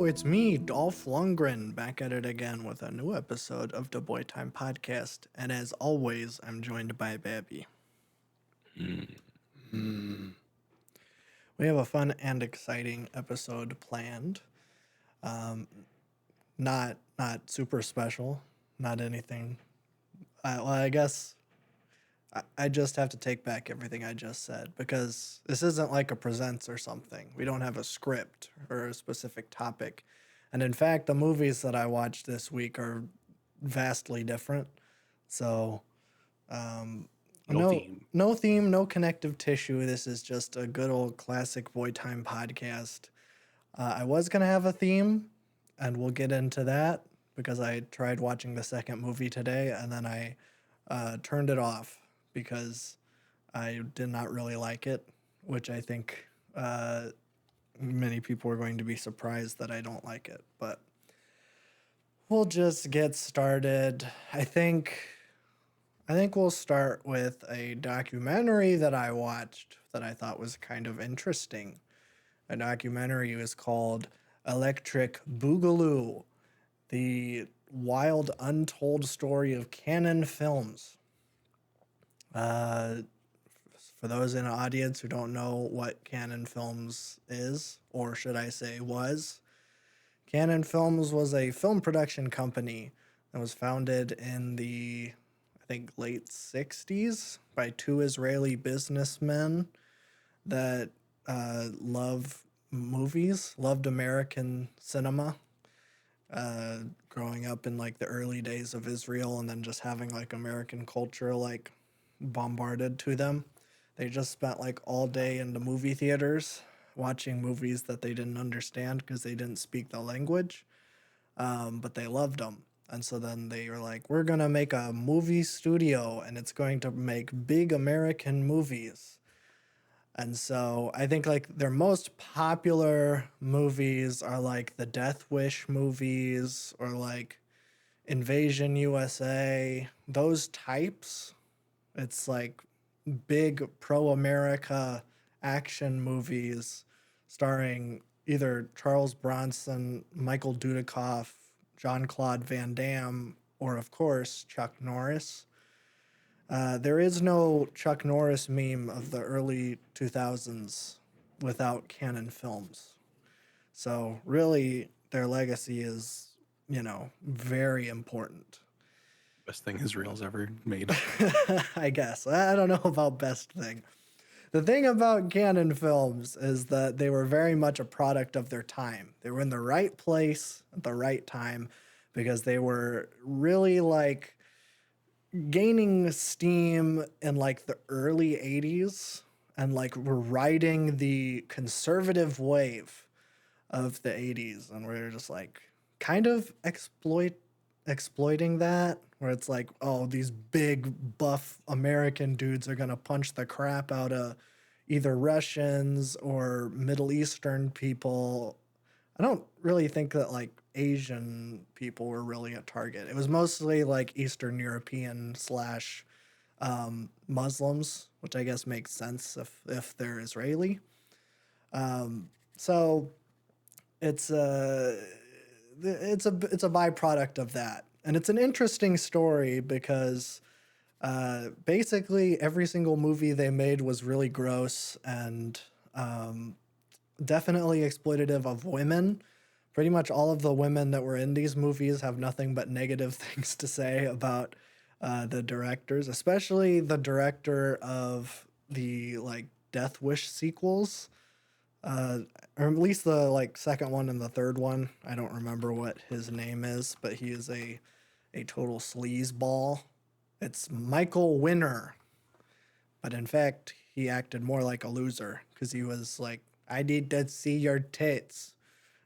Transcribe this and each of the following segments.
it's me, Dolph Lundgren, back at it again with a new episode of the Boy Time Podcast. And as always, I'm joined by Babby. We have a fun and exciting episode planned. Not super special, not anything. I guess I just have to take back everything I just said because this isn't like a presents or something. We don't have a script or a specific topic. And in fact, the movies that I watched this week are vastly different. So, no theme, no connective tissue. This is just a good old classic Boy Time podcast. I was going to have a theme, and we'll get into that because I tried watching the second movie today and then I turned it off because I did not really like it, which I think many people are going to be surprised that I don't like it. But we'll just get started. I think we'll start with a documentary that I watched that I thought was kind of interesting. A documentary was called Electric Boogaloo, the wild untold story of Canon Films. For those in the audience who don't know what Canon Films is, or should I say was, Canon Films was a film production company that was founded in the, I think, late 60s by two Israeli businessmen that love movies, loved American cinema, growing up in like the early days of Israel and then just having like American culture like bombarded to them. They just spent like all day in the movie theaters watching movies that they didn't understand because they didn't speak the language, but they loved them. And so then they were like, we're going to make a movie studio and it's going to make big American movies. And so I think like their most popular movies are like the Death Wish movies or like Invasion USA, those types. It's like big pro-America action movies starring either Charles Bronson, Michael Dudikoff, Jean-Claude Van Damme, or of course Chuck Norris. There is no Chuck Norris meme of the early 2000s without Canon Films. So really their legacy is, very important. Best thing Israel's ever made. I guess. I don't know about best thing. The thing about Canon Films is that they were very much a product of their time. They were in the right place at the right time because they were really like gaining steam in like the early 80s and like were riding the conservative wave of the 80s, and we're just like kind of exploiting that, where it's like, oh, these big buff American dudes are gonna punch the crap out of either Russians or Middle Eastern people. I don't really think that like Asian people were really a target. It was mostly like Eastern European slash Muslims, which I guess makes sense if they're Israeli. So it's a byproduct of that, and it's an interesting story because basically every single movie they made was really gross and definitely exploitative of women. Pretty much all of the women that were in these movies have nothing but negative things to say about the directors, especially the director of the like Death Wish sequels. Or at least the like second one and the third one. I don't remember what his name is, but he is a total sleazeball. It's Michael Winner, but in fact he acted more like a loser because he was like, "I need to see your tits."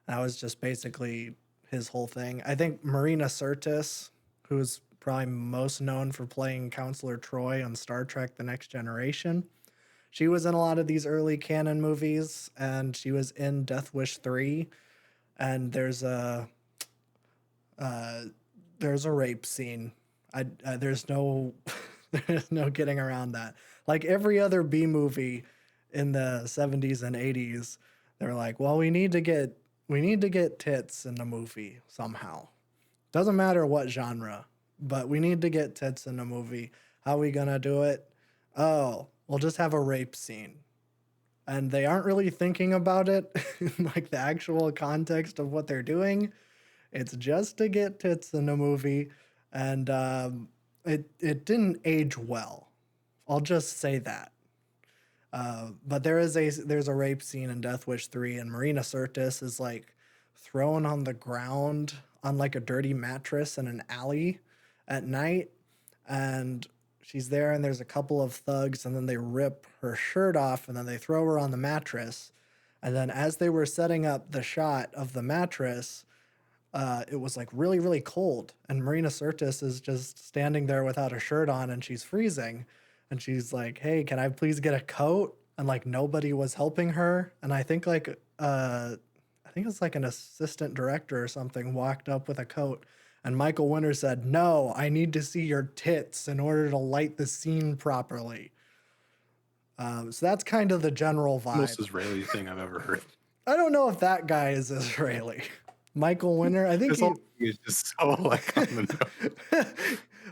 That was just basically his whole thing. I think Marina Sirtis, who's probably most known for playing Counselor Troy on Star Trek: The Next Generation, she was in a lot of these early canon movies, and she was in Death Wish 3. And there's a rape scene. There's no there's no getting around that. Like every other B movie in the 70s and 80s, they're like, well, we need to get we need to get tits in the movie somehow. Doesn't matter what genre, but we need to get tits in the movie. How are we gonna do it? Oh, we'll just have a rape scene. And they aren't really thinking about it in like the actual context of what they're doing. It's just to get tits in the movie, and it didn't age well. I'll just say that. But there's a rape scene in Death Wish 3, and Marina Sirtis is like thrown on the ground on like a dirty mattress in an alley at night, and she's there, and there's a couple of thugs, and then they rip her shirt off, and then they throw her on the mattress, and then as they were setting up the shot of the mattress, it was like really, really cold. And Marina Sirtis is just standing there without a shirt on and she's freezing. And she's like, hey, can I please get a coat? And like nobody was helping her. And I think it's like an assistant director or something walked up with a coat. And Michael Winter said, no, I need to see your tits in order to light the scene properly. So that's kind of the general vibe. Most Israeli thing I've ever heard. I don't know if that guy is Israeli. Michael Winter, I think This whole thing is just so like on the nose.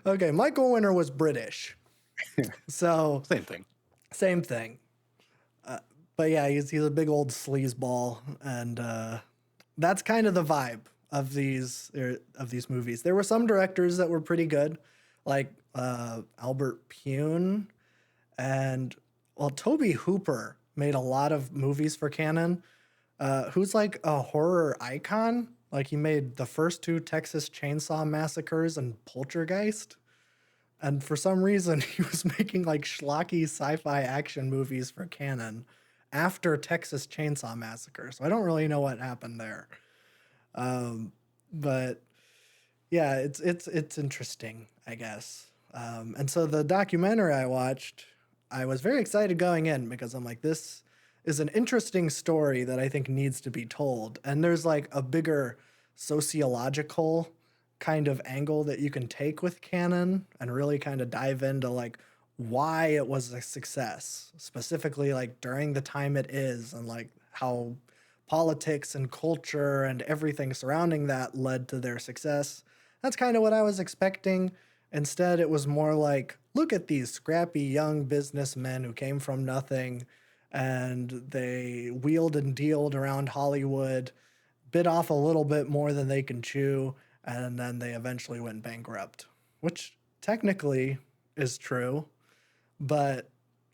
Okay, Michael Winter was British. So Same thing. But yeah, he's a big old sleazeball, and that's kind of the vibe of these movies. There were some directors that were pretty good, like Albert Pune, and Toby Hooper made a lot of movies for Canon. Who's like a horror icon. Like he made the first two Texas Chainsaw Massacres and Poltergeist. And for some reason, he was making like schlocky sci-fi action movies for Canon after Texas Chainsaw Massacre. So I don't really know what happened there. But yeah, it's interesting, I guess. And so the documentary I watched, I was very excited going in because I'm like, this is an interesting story that I think needs to be told. And there's like a bigger sociological kind of angle that you can take with Canon and really kind of dive into like why it was a success, specifically like during the time it is, and like how politics and culture and everything surrounding that led to their success. That's kind of what I was expecting. Instead, it was more like, look at these scrappy young businessmen who came from nothing, and they wheeled and dealed around Hollywood, bit off a little bit more than they can chew, and then they eventually went bankrupt, which technically is true, but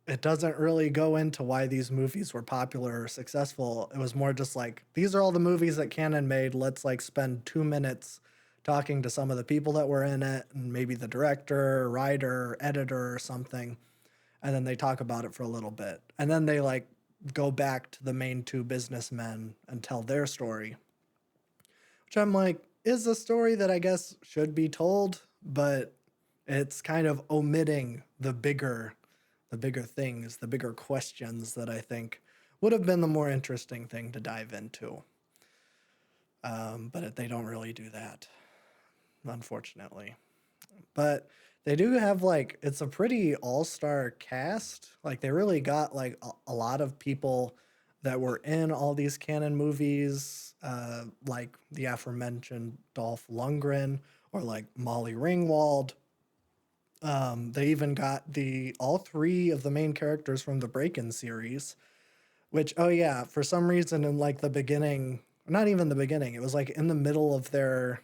it doesn't really go into why these movies were popular or successful. It was more just like, these are all the movies that Canon made. Let's like spend 2 minutes talking to some of the people that were in it, and maybe the director, writer, editor or something. And then they talk about it for a little bit. And then they like go back to the main two businessmen and tell their story. Which I'm like, is a story that I guess should be told, but it's kind of omitting the bigger things, the bigger questions that I think would have been the more interesting thing to dive into. But they don't really do that, unfortunately. But they do have like, it's a pretty all-star cast. Like they really got like a lot of people that were in all these Canon movies, like the aforementioned Dolph Lundgren or like Molly Ringwald. They even got all three of the main characters from the Break-In series, which, oh yeah, for some reason in like the beginning, not even the beginning, it was like in the middle of their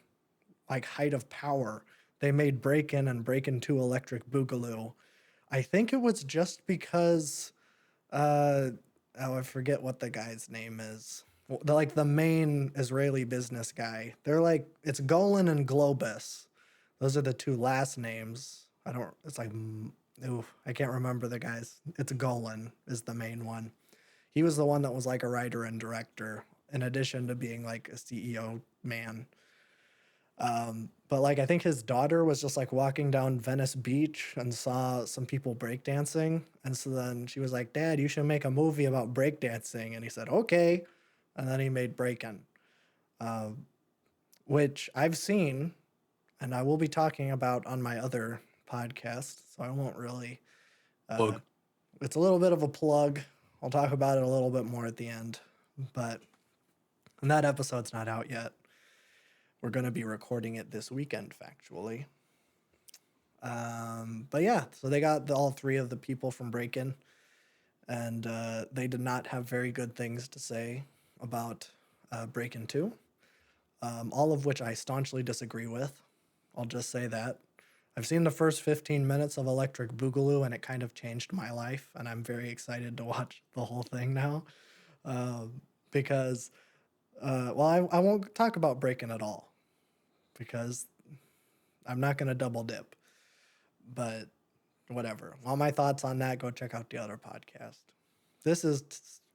like height of power, they made Break-In and Break-In 2 Electric Boogaloo. I think it was just because, I forget what the guy's name is. Like the main Israeli business guy. They're like, it's Golan and Globus. Those are the two last names. I can't remember the guys. It's Golan is the main one. He was the one that was like a writer and director, in addition to being like a CEO man. But like, I think his daughter was just like walking down Venice Beach and saw some people breakdancing. And so then she was like, Dad, you should make a movie about breakdancing. And he said, okay. And then he made Break-In, which I've seen and I will be talking about on my other podcast. So I won't really, Plug. It's a little bit of a plug. I'll talk about it a little bit more at the end, but And that episode's not out yet. We're going to be recording it this weekend, factually. But yeah, so they got all three of the people from Breakin', and they did not have very good things to say about Breakin' 2, all of which I staunchly disagree with. I'll just say that. I've seen the first 15 minutes of Electric Boogaloo, and it kind of changed my life, and I'm very excited to watch the whole thing now. Because, I won't talk about Breakin' at all, because I'm not going to double dip. But whatever. All my thoughts on that, go check out the other podcast. This is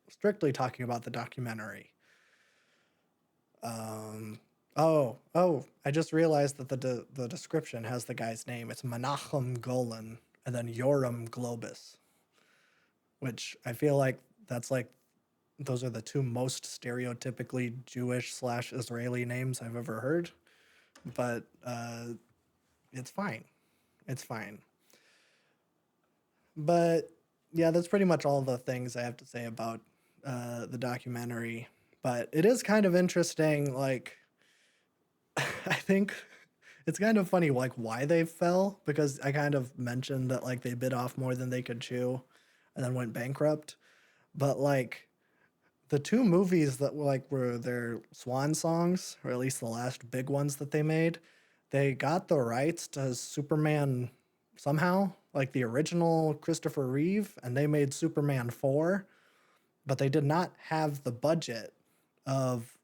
strictly talking about the documentary. I just realized that the description has the guy's name. It's Menachem Golan and then Yoram Globus, which I feel like that's like those are the two most stereotypically Jewish/Israeli names I've ever heard. But it's fine. It's fine. But yeah, that's pretty much all the things I have to say about the documentary. But it is kind of interesting, like, I think it's kind of funny, like, why they fell, because I kind of mentioned that, like, they bit off more than they could chew and then went bankrupt. But, like, the two movies that, like, were their swan songs, or at least the last big ones that they made, they got the rights to Superman somehow, like the original Christopher Reeve, and they made Superman 4, but they did not have the budget of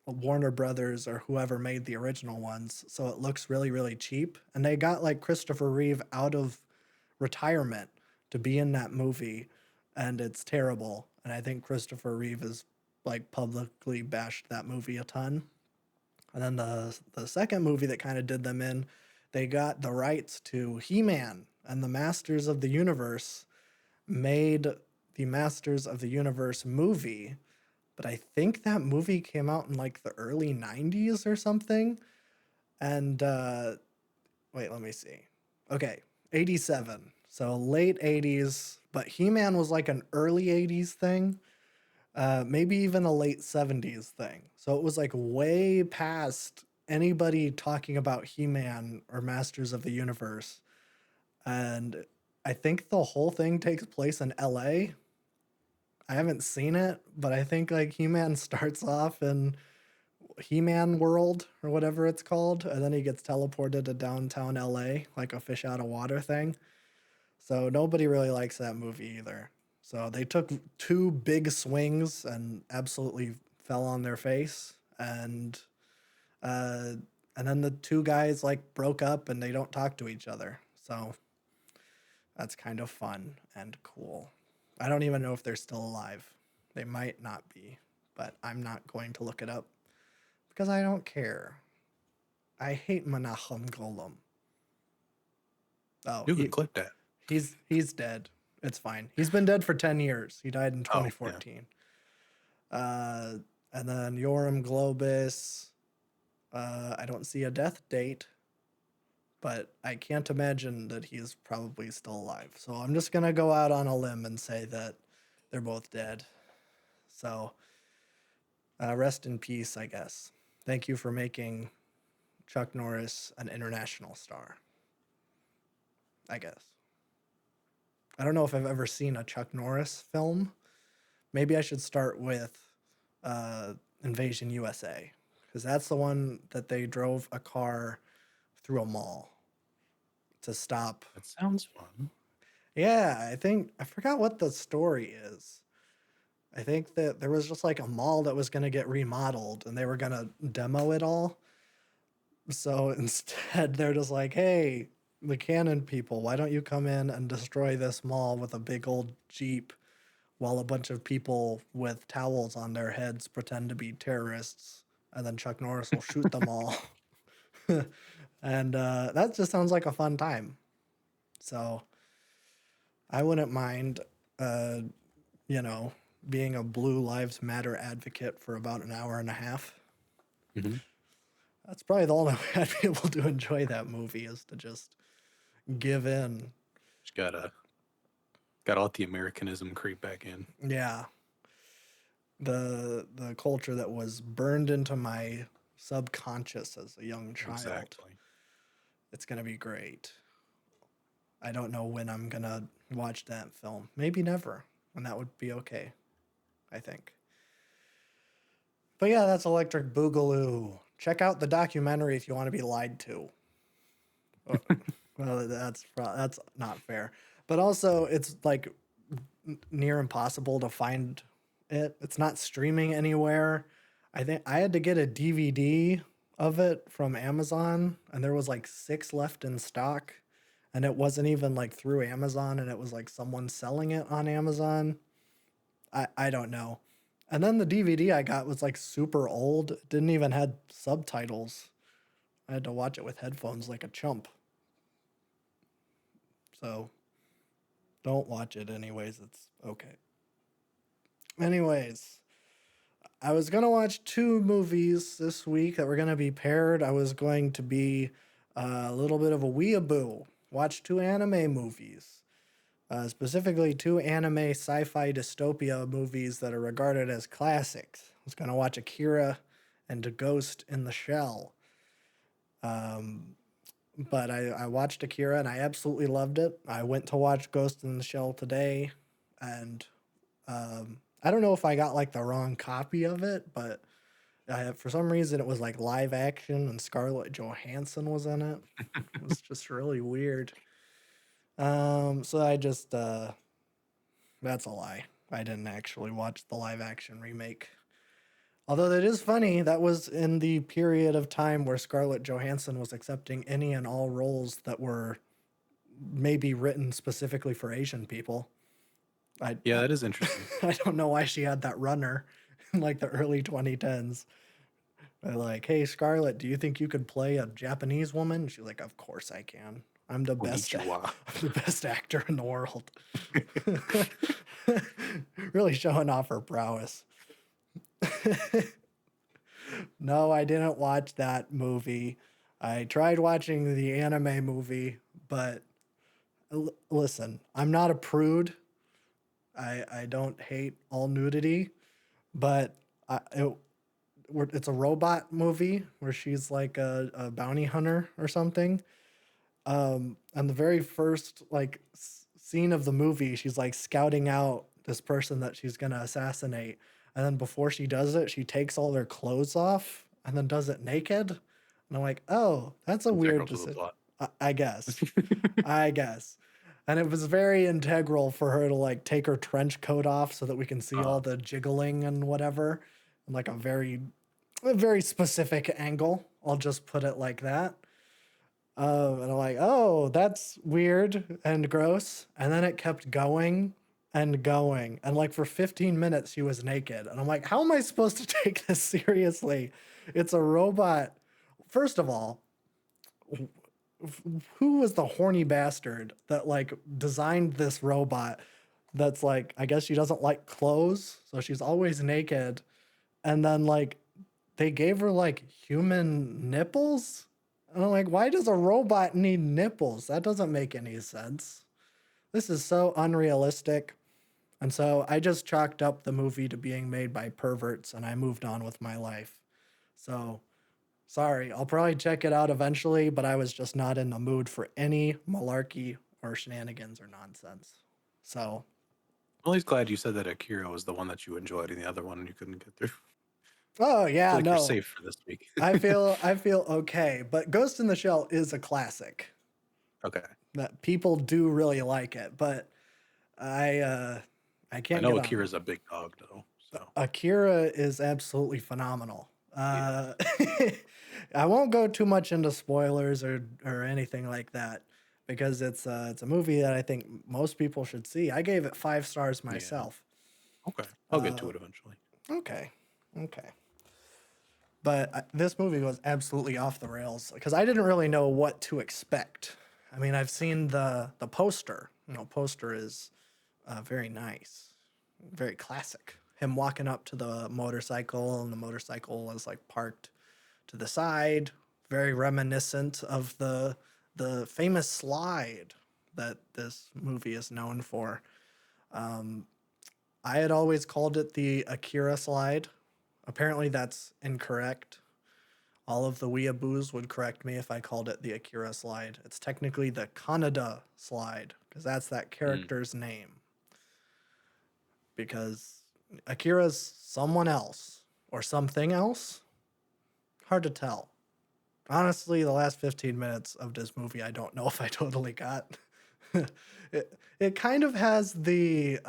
Warner Brothers or whoever made the original ones, so it looks really, really cheap. And they got like Christopher Reeve out of retirement to be in that movie, and it's terrible. And I think Christopher Reeve has like publicly bashed that movie a ton. And then the second movie that kind of did them in, they got the rights to He-Man, and the Masters of the Universe made the Masters of the Universe movie. But I think that movie came out in like the early 90s or something. And wait, let me see. Okay, 87. So late 80s, but He-Man was like an early 80s thing. Maybe even a late 70s thing. So it was like way past anybody talking about He-Man or Masters of the Universe. And I think the whole thing takes place in LA. I haven't seen it, but I think like He-Man starts off in He-Man World or whatever it's called, and then he gets teleported to downtown LA, like a fish out of water thing. So nobody really likes that movie either. So they took two big swings and absolutely fell on their face, uh, and then the two guys like broke up and they don't talk to each other. So that's kind of fun and cool. I don't even know if they're still alive. They might not be, but I'm not going to look it up because I don't care. I hate Menachem Golem. Oh, You can clip that. he's dead. It's fine. He's been dead for 10 years. He died in Oh, yeah. 2014. And then Yoram Globus. I don't see a death date, but I can't imagine that he's probably still alive. So I'm just going to go out on a limb and say that they're both dead. So rest in peace, I guess. Thank you for making Chuck Norris an international star, I guess. I don't know if I've ever seen a Chuck Norris film. Maybe I should start with Invasion USA, because that's the one that they drove a car through a mall to stop. That sounds fun. Yeah, I forgot what the story is. I think that there was just like a mall that was going to get remodeled and they were going to demo it all. So instead, they're just like, hey, the Canon people, why don't you come in and destroy this mall with a big old Jeep while a bunch of people with towels on their heads pretend to be terrorists? And then Chuck Norris will shoot them all. And that just sounds like a fun time. So I wouldn't mind, you know, being a Blue Lives Matter advocate for about an hour and a half. Mm-hmm. That's probably the only way I'd be able to enjoy that movie, is to just give in. Just gotta let the Americanism creep back in. Yeah. the culture that was burned into my subconscious as a young child. Exactly. It's gonna be great. I don't know when I'm gonna watch that film. Maybe never, and that would be okay, I think. But yeah, that's Electric Boogaloo. Check out the documentary if you want to be lied to. Uh, Well, that's not fair. But also, it's like near impossible to find it. It's not streaming anywhere. I think I had to get a DVD of it from Amazon, and there was like 6 left in stock, and it wasn't even like through Amazon, and it was like someone selling it on Amazon. I don't know. And then the DVD I got was like super old. It didn't even had subtitles. I had to watch it with headphones like a chump. So don't watch it anyways. It's okay. Anyways, I was gonna watch 2 movies this week that were gonna be paired. I was going to be a little bit of a weeaboo. Watch 2 anime movies. Specifically 2 anime sci-fi dystopia movies that are regarded as classics. I was gonna watch Akira and Ghost in the Shell. But I watched Akira and I absolutely loved it. I went to watch Ghost in the Shell today, and I don't know if I got like the wrong copy of it, but for some reason it was like live action and Scarlett Johansson was in it. It was just really weird. So I just that's a lie. I didn't actually watch the live action remake. Although that is funny, that was in the period of time where Scarlett Johansson was accepting any and all roles that were maybe written specifically for Asian people. I Yeah, I, that is interesting. I don't know why she had that runner in like the early 2010s. They're like, "Hey Scarlett, do you think you could play a Japanese woman?" She's like, "Of course I can. I'm the best Konnichiwa. I'm the best actor in the world." Really showing off her prowess. No, I didn't watch that movie. I tried watching the anime movie, but listen, I'm not a prude. I don't hate all nudity, but it's a robot movie where she's like a bounty hunter or something. And the very first like scene of the movie, she's like scouting out this person that she's gonna assassinate, and then before she does it, she takes all their clothes off and then does it naked. And I'm like, oh, that's a weird Integral to the decision. plot. I guess. I guess. And it was very integral for her to like take her trench coat off so that we can see all the jiggling and whatever, and like a very specific angle. I'll just put it like that. And I'm like, oh, that's weird and gross. And then it kept going and going. And like for 15 minutes, she was naked. And I'm like, how am I supposed to take this seriously? It's a robot. First of all, who was the horny bastard that like designed this robot that's like, I guess she doesn't like clothes. So she's always naked. And then like they gave her like human nipples. And I'm like, why does a robot need nipples? That doesn't make any sense. This is so unrealistic. And so I just chalked up the movie to being made by perverts and I moved on with my life. So sorry, I'll probably check it out eventually, but I was just not in the mood for any malarkey or shenanigans or nonsense. So, I'm always glad you said that Akira was the one that you enjoyed and the other one you couldn't get through. oh I yeah, feel like you're no. safe for this week. I feel okay, but Ghost in the Shell is a classic. Okay. That people do really like it, but I I I can't know get on. Akira's a big dog though. So Akira is absolutely phenomenal. yeah. I won't go too much into spoilers or anything like that because it's a movie that I think most people should see. I gave it 5 stars Yeah. myself. Okay. I'll get to it eventually. Okay, okay. But this movie was absolutely off the rails because I didn't really know what to expect. I mean, I've seen the poster. You know, poster is very nice, very classic. Him walking up to the motorcycle, and the motorcycle is like parked to the side, very reminiscent of the famous slide that this movie is known for. I had always called it the Akira slide. Apparently, that's incorrect. All of the weeaboos would correct me if I called it the Akira slide. It's technically the Kaneda slide because that's that Mm. character's name. Because Akira's someone else or something else. Hard to tell. Honestly, the last 15 minutes of this movie, I don't know if I totally got. it kind of has the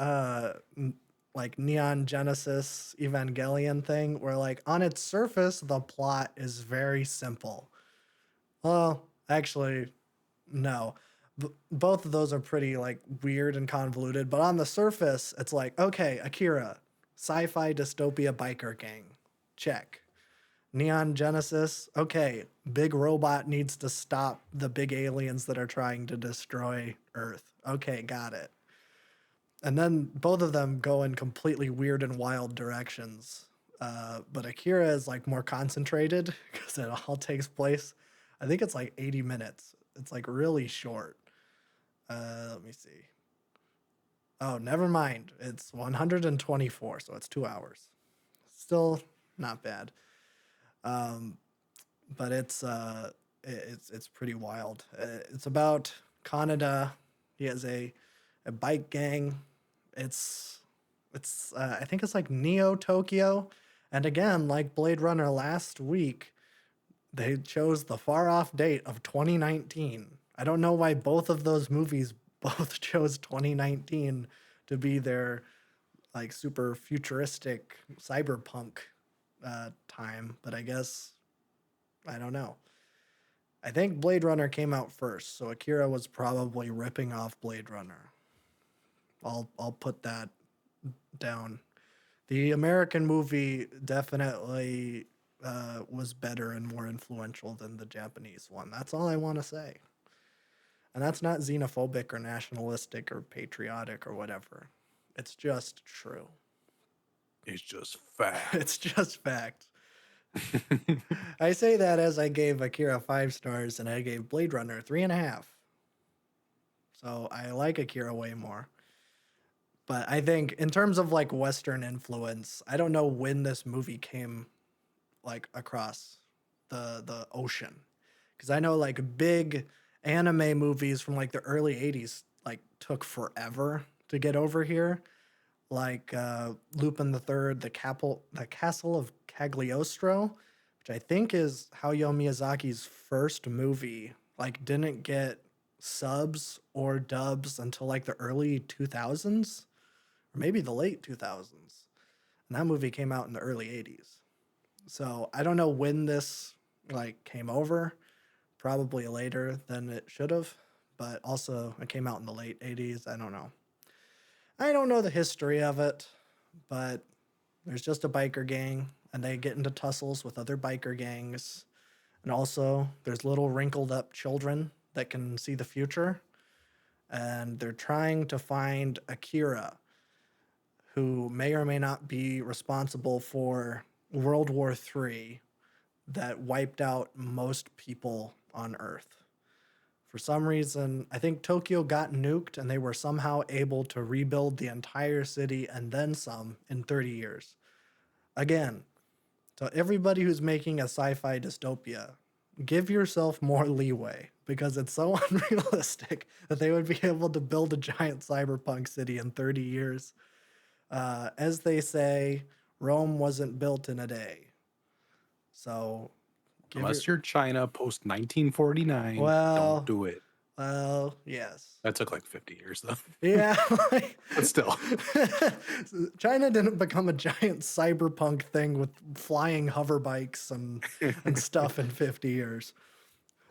like Neon Genesis Evangelion thing where like on its surface the plot is very simple. Well, actually, no. Both of those are pretty like weird and convoluted, but on the surface it's like, okay, Akira, sci-fi dystopia biker gang. Check. Neon Genesis, okay, big robot needs to stop the big aliens that are trying to destroy Earth. Okay, got it. And then both of them go in completely weird and wild directions. But Akira is like more concentrated because it all takes place. I think it's like 80 minutes. It's like really short. Let me see. Oh, never mind. It's 124, so it's 2 hours. Still not bad. Um, but it's pretty wild. It's about Kaneda. He has a bike gang. It's I think it's like Neo Tokyo, and again, like Blade Runner last week, they chose the far off date of 2019. I don't know why both of those movies both chose 2019 to be their like super futuristic cyberpunk time, but I guess I don't know. I think Blade Runner came out first, so Akira was probably ripping off Blade Runner. I'll put that down. The American movie definitely was better and more influential than the Japanese one. That's all I want to say. And that's not xenophobic or nationalistic or patriotic or whatever. It's just true. It's just fact. It's just fact. I say that as I gave Akira 5 stars and I gave Blade Runner 3.5. So I like Akira way more. But I think in terms of like Western influence, I don't know when this movie came like across the ocean. Because I know like big anime movies from like the early 80s like took forever to get over here. Like Lupin the Third, the Castle of Cagliostro, which I think is Hayao Miyazaki's first movie, like didn't get subs or dubs until like the early 2000s or maybe the late 2000s. And that movie came out in the early 80s. So I don't know when this like came over, probably later than it should have, but also it came out in the late 80s. I don't know. I don't know the history of it, but there's just a biker gang and they get into tussles with other biker gangs. And also, there's little wrinkled up children that can see the future. And they're trying to find Akira, who may or may not be responsible for World War III that wiped out most people on Earth. For some reason, I think Tokyo got nuked and they were somehow able to rebuild the entire city and then some in 30 years. Again, to everybody who's making a sci-fi dystopia, give yourself more leeway because it's so unrealistic that they would be able to build a giant cyberpunk city in 30 years. As they say, Rome wasn't built in a day. So, give your Unless you're China post 1949, don't well, do it. yes. That took like 50 years though. Yeah, But still. China didn't become a giant cyberpunk thing with flying hover bikes and stuff in 50 years.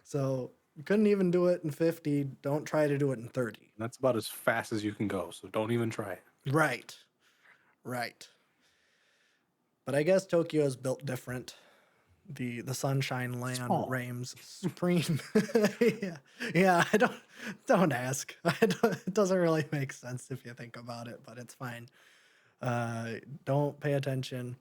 So you couldn't even do it in 50. Don't try to do it in 30. That's about as fast as you can go, so don't even try it. Right. Right. But I guess Tokyo is built different. The Sunshine Land Small. reigns supreme. Yeah, yeah. I don't ask. It doesn't really make sense if you think about it, but it's fine. Don't pay attention.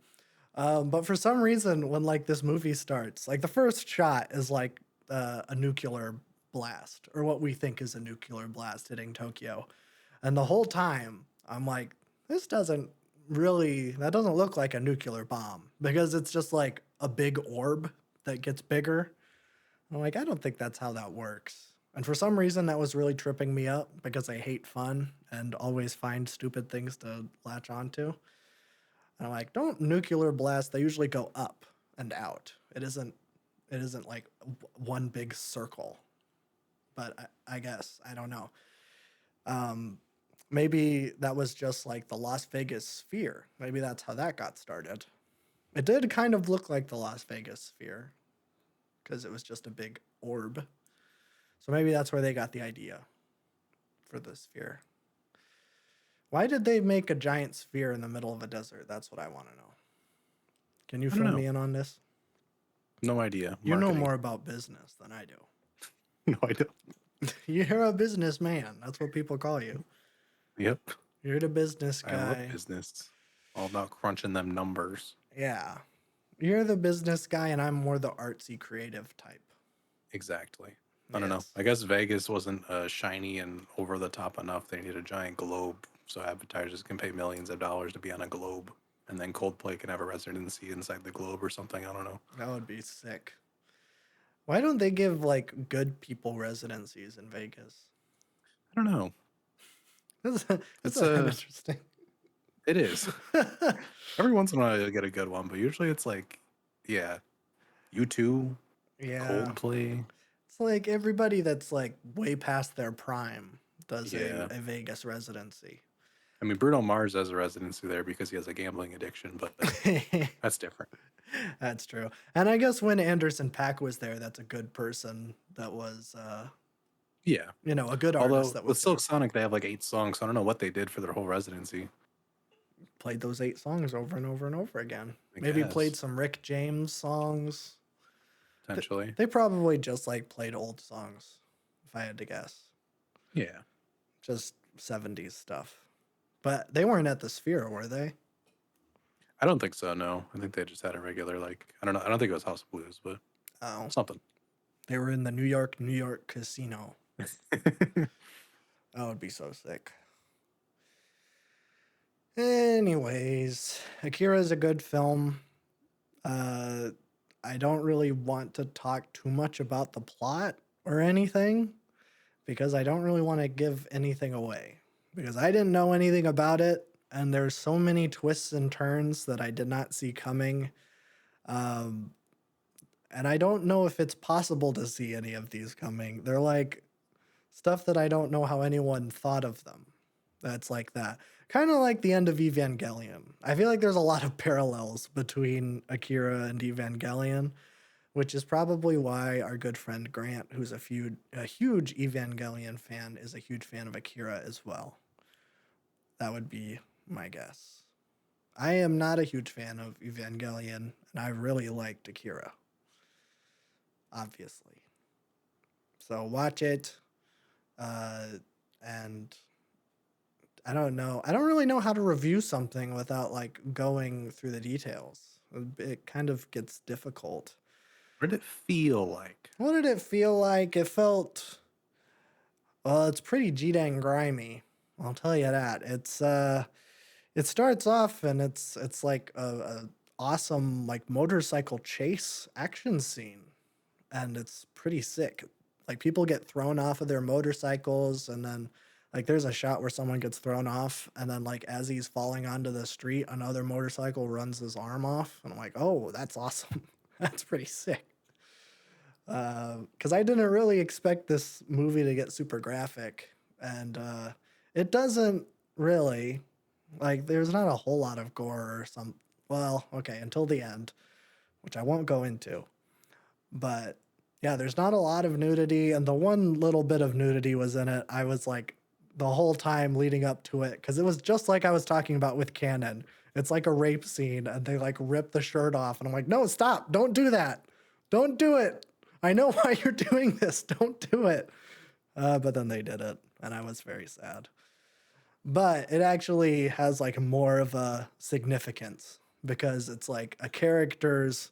But for some reason, when like this movie starts, like the first shot is like a nuclear blast, or what we think is a nuclear blast hitting Tokyo, and the whole time I'm like, This doesn't really, that doesn't look like a nuclear bomb because it's just like a big orb that gets bigger. I'm like, I don't think that's how that works. And for some reason, that was really tripping me up because I hate fun and always find stupid things to latch onto. And I'm like, don't nuclear blast. They usually go up and out. It isn't. It isn't like one big circle. But I guess I don't know. Um, maybe that was just like the Las Vegas sphere. Maybe that's how that got started. It did kind of look like the Las Vegas sphere because it was just a big orb. So maybe that's where they got the idea for the sphere. Why did they make a giant sphere in the middle of a desert? That's what I want to know. Can you I don't fill know. me in on this? No idea. You know Marketing. more about business than I do. No, I don't. You're a businessman. That's what people call you. Yep. You're the business I love guy. business. All about crunching them numbers. Yeah. You're the business guy, and I'm more the artsy creative type. Exactly. I don't know. Yes. I guess Vegas wasn't shiny and over the top enough. They need a giant globe so advertisers can pay millions of dollars to be on a globe. And then Coldplay can have a residency inside the globe or something. I don't know. That would be sick. Why don't they give like good people residencies in Vegas? I don't know. That's It's interesting. it is. Every once in a while you get a good one, but usually it's like, yeah, U2, Yeah. Coldplay. It's like everybody that's like way past their prime does Yeah. a Vegas residency. I mean, Bruno Mars has a residency there because he has a gambling addiction, but that's different. That's true. And I guess when Anderson .Paak was there, that's a good person that was, Yeah. a good artist Although that with was there. Silk Sonic, they have like 8 songs. So I don't know what they did for their whole residency. Played those 8 songs over and over and over again. I Maybe played guess some Rick James songs. potentially. They probably just like played old songs, if I had to guess. Yeah. Just 70s stuff. But they weren't at the Sphere, were they? I don't think so. No, I think they just had a regular like I don't know. I don't think it was House of Blues, but Oh, something. they were in the New York casino. That would be so sick. Anyways, Akira is a good film. Uh, I don't really want to talk too much about the plot or anything because I don't really want to give anything away because I didn't know anything about it and there's so many twists and turns that I did not see coming. Um, and I don't know if it's possible to see any of these coming. They're like stuff that I don't know how anyone thought of them. That's like that. Kind of like the end of Evangelion. I feel like there's a lot of parallels between Akira and Evangelion, which is probably why our good friend Grant, who's a huge Evangelion fan, is a huge fan of Akira as well. That would be my guess. I am not a huge fan of Evangelion, and I really liked Akira, obviously. So watch it, and I don't know. I don't really know how to review something without like going through the details. It kind of gets difficult. What did it feel like? What did it feel like? It felt well, it's pretty G-dang grimy. I'll tell you that. It starts off and it's like a awesome like motorcycle chase action scene and it's pretty sick. Like people get thrown off of their motorcycles and then like there's a shot where someone gets thrown off and then like as he's falling onto the street another motorcycle runs his arm off and I'm like, "Oh, that's awesome." That's pretty sick. Cuz I didn't really expect this movie to get super graphic and it doesn't really like there's not a whole lot of gore or some well, okay, until the end, which I won't go into. But yeah, there's not a lot of nudity, and the one little bit of nudity was in it. I was like the whole time leading up to it because it was just like I was talking about with Canon. It's like a rape scene, and they like rip the shirt off, and I'm like, no, stop! Don't do that! Don't do it! I know why you're doing this. Don't do it. But then they did it, and I was very sad. But it actually has like more of a significance because it's like a character's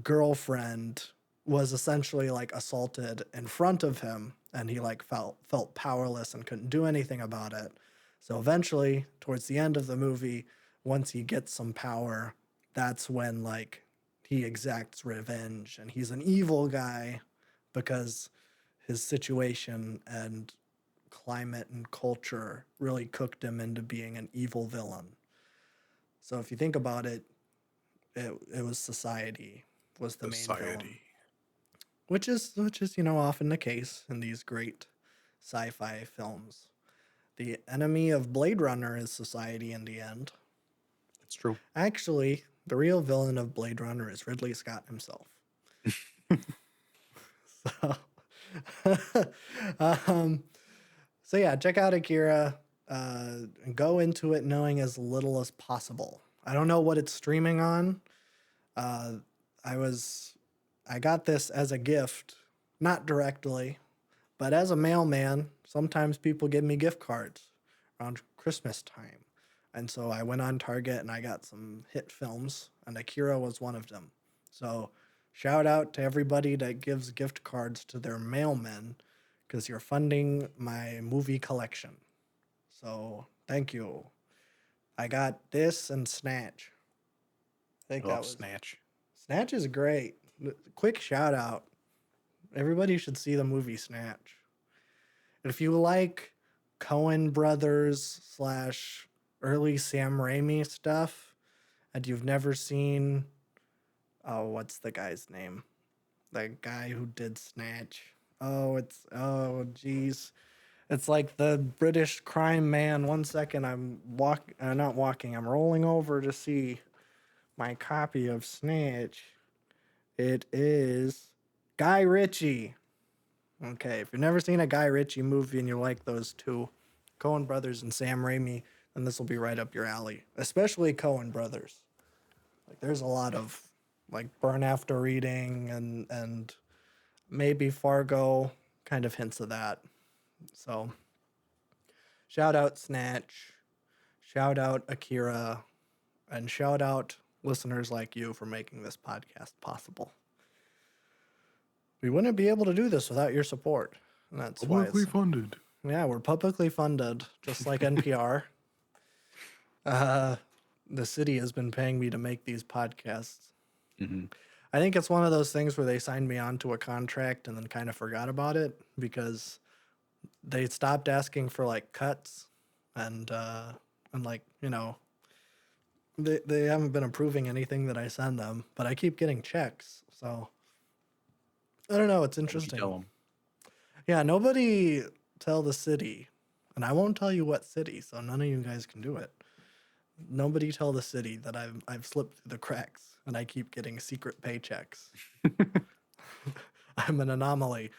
girlfriend was essentially like assaulted in front of him and he like felt powerless and couldn't do anything about it. So eventually, towards the end of the movie, once he gets some power, that's when like he exacts revenge and he's an evil guy because his situation and climate and culture really cooked him into being an evil villain. So if you think about it, it was society was the main villain, Society. which is often the case in these great sci-fi films. The enemy of Blade Runner is society in the end. It's true. Actually, the real villain of Blade Runner is Ridley Scott himself. So, um, so yeah, check out Akira. Go into it knowing as little as possible. I don't know what it's streaming on. Uh, I was, I got this as a gift, not directly, but as a mailman. Sometimes people give me gift cards around Christmas time, and so I went on Target and I got some hit films, and Akira was one of them. So, shout out to everybody that gives gift cards to their mailmen, because you're funding my movie collection. So, thank you. I got this and Snatch. I think I that love was Snatch. Snatch is great. Quick shout out. Everybody should see the movie Snatch. If you like Coen Brothers slash early Sam Raimi stuff, and you've never seen, oh, what's the guy's name? The guy who did Snatch. Geez. It's like the British crime man. One second, not walking. I'm rolling over to see my copy of Snatch. It is Guy Ritchie. Okay, if you've never seen a Guy Ritchie movie and you like those two, Coen Brothers and Sam Raimi, then this will be right up your alley. Especially Coen Brothers. Like there's a lot of like Burn After Reading and maybe Fargo, kind of hints of that. So shout out Snatch, shout out Akira, and shout out listeners like you for making this podcast possible. We wouldn't be able to do this without your support. And that's why Publicly funded. yeah, we're publicly funded, just like NPR. Uh, the city has been paying me to make these podcasts. Mm-hmm. I think it's one of those things where they signed me onto a contract and then kind of forgot about it because they stopped asking for like cuts and like they haven't been approving anything that I send them, but I keep getting checks. So I don't know. It's What would you tell interesting. them? Yeah, nobody tell the city, and I won't tell you what city, so none of you guys can do it. Nobody tell the city that I've slipped through the cracks and I keep getting secret paychecks. I'm an anomaly.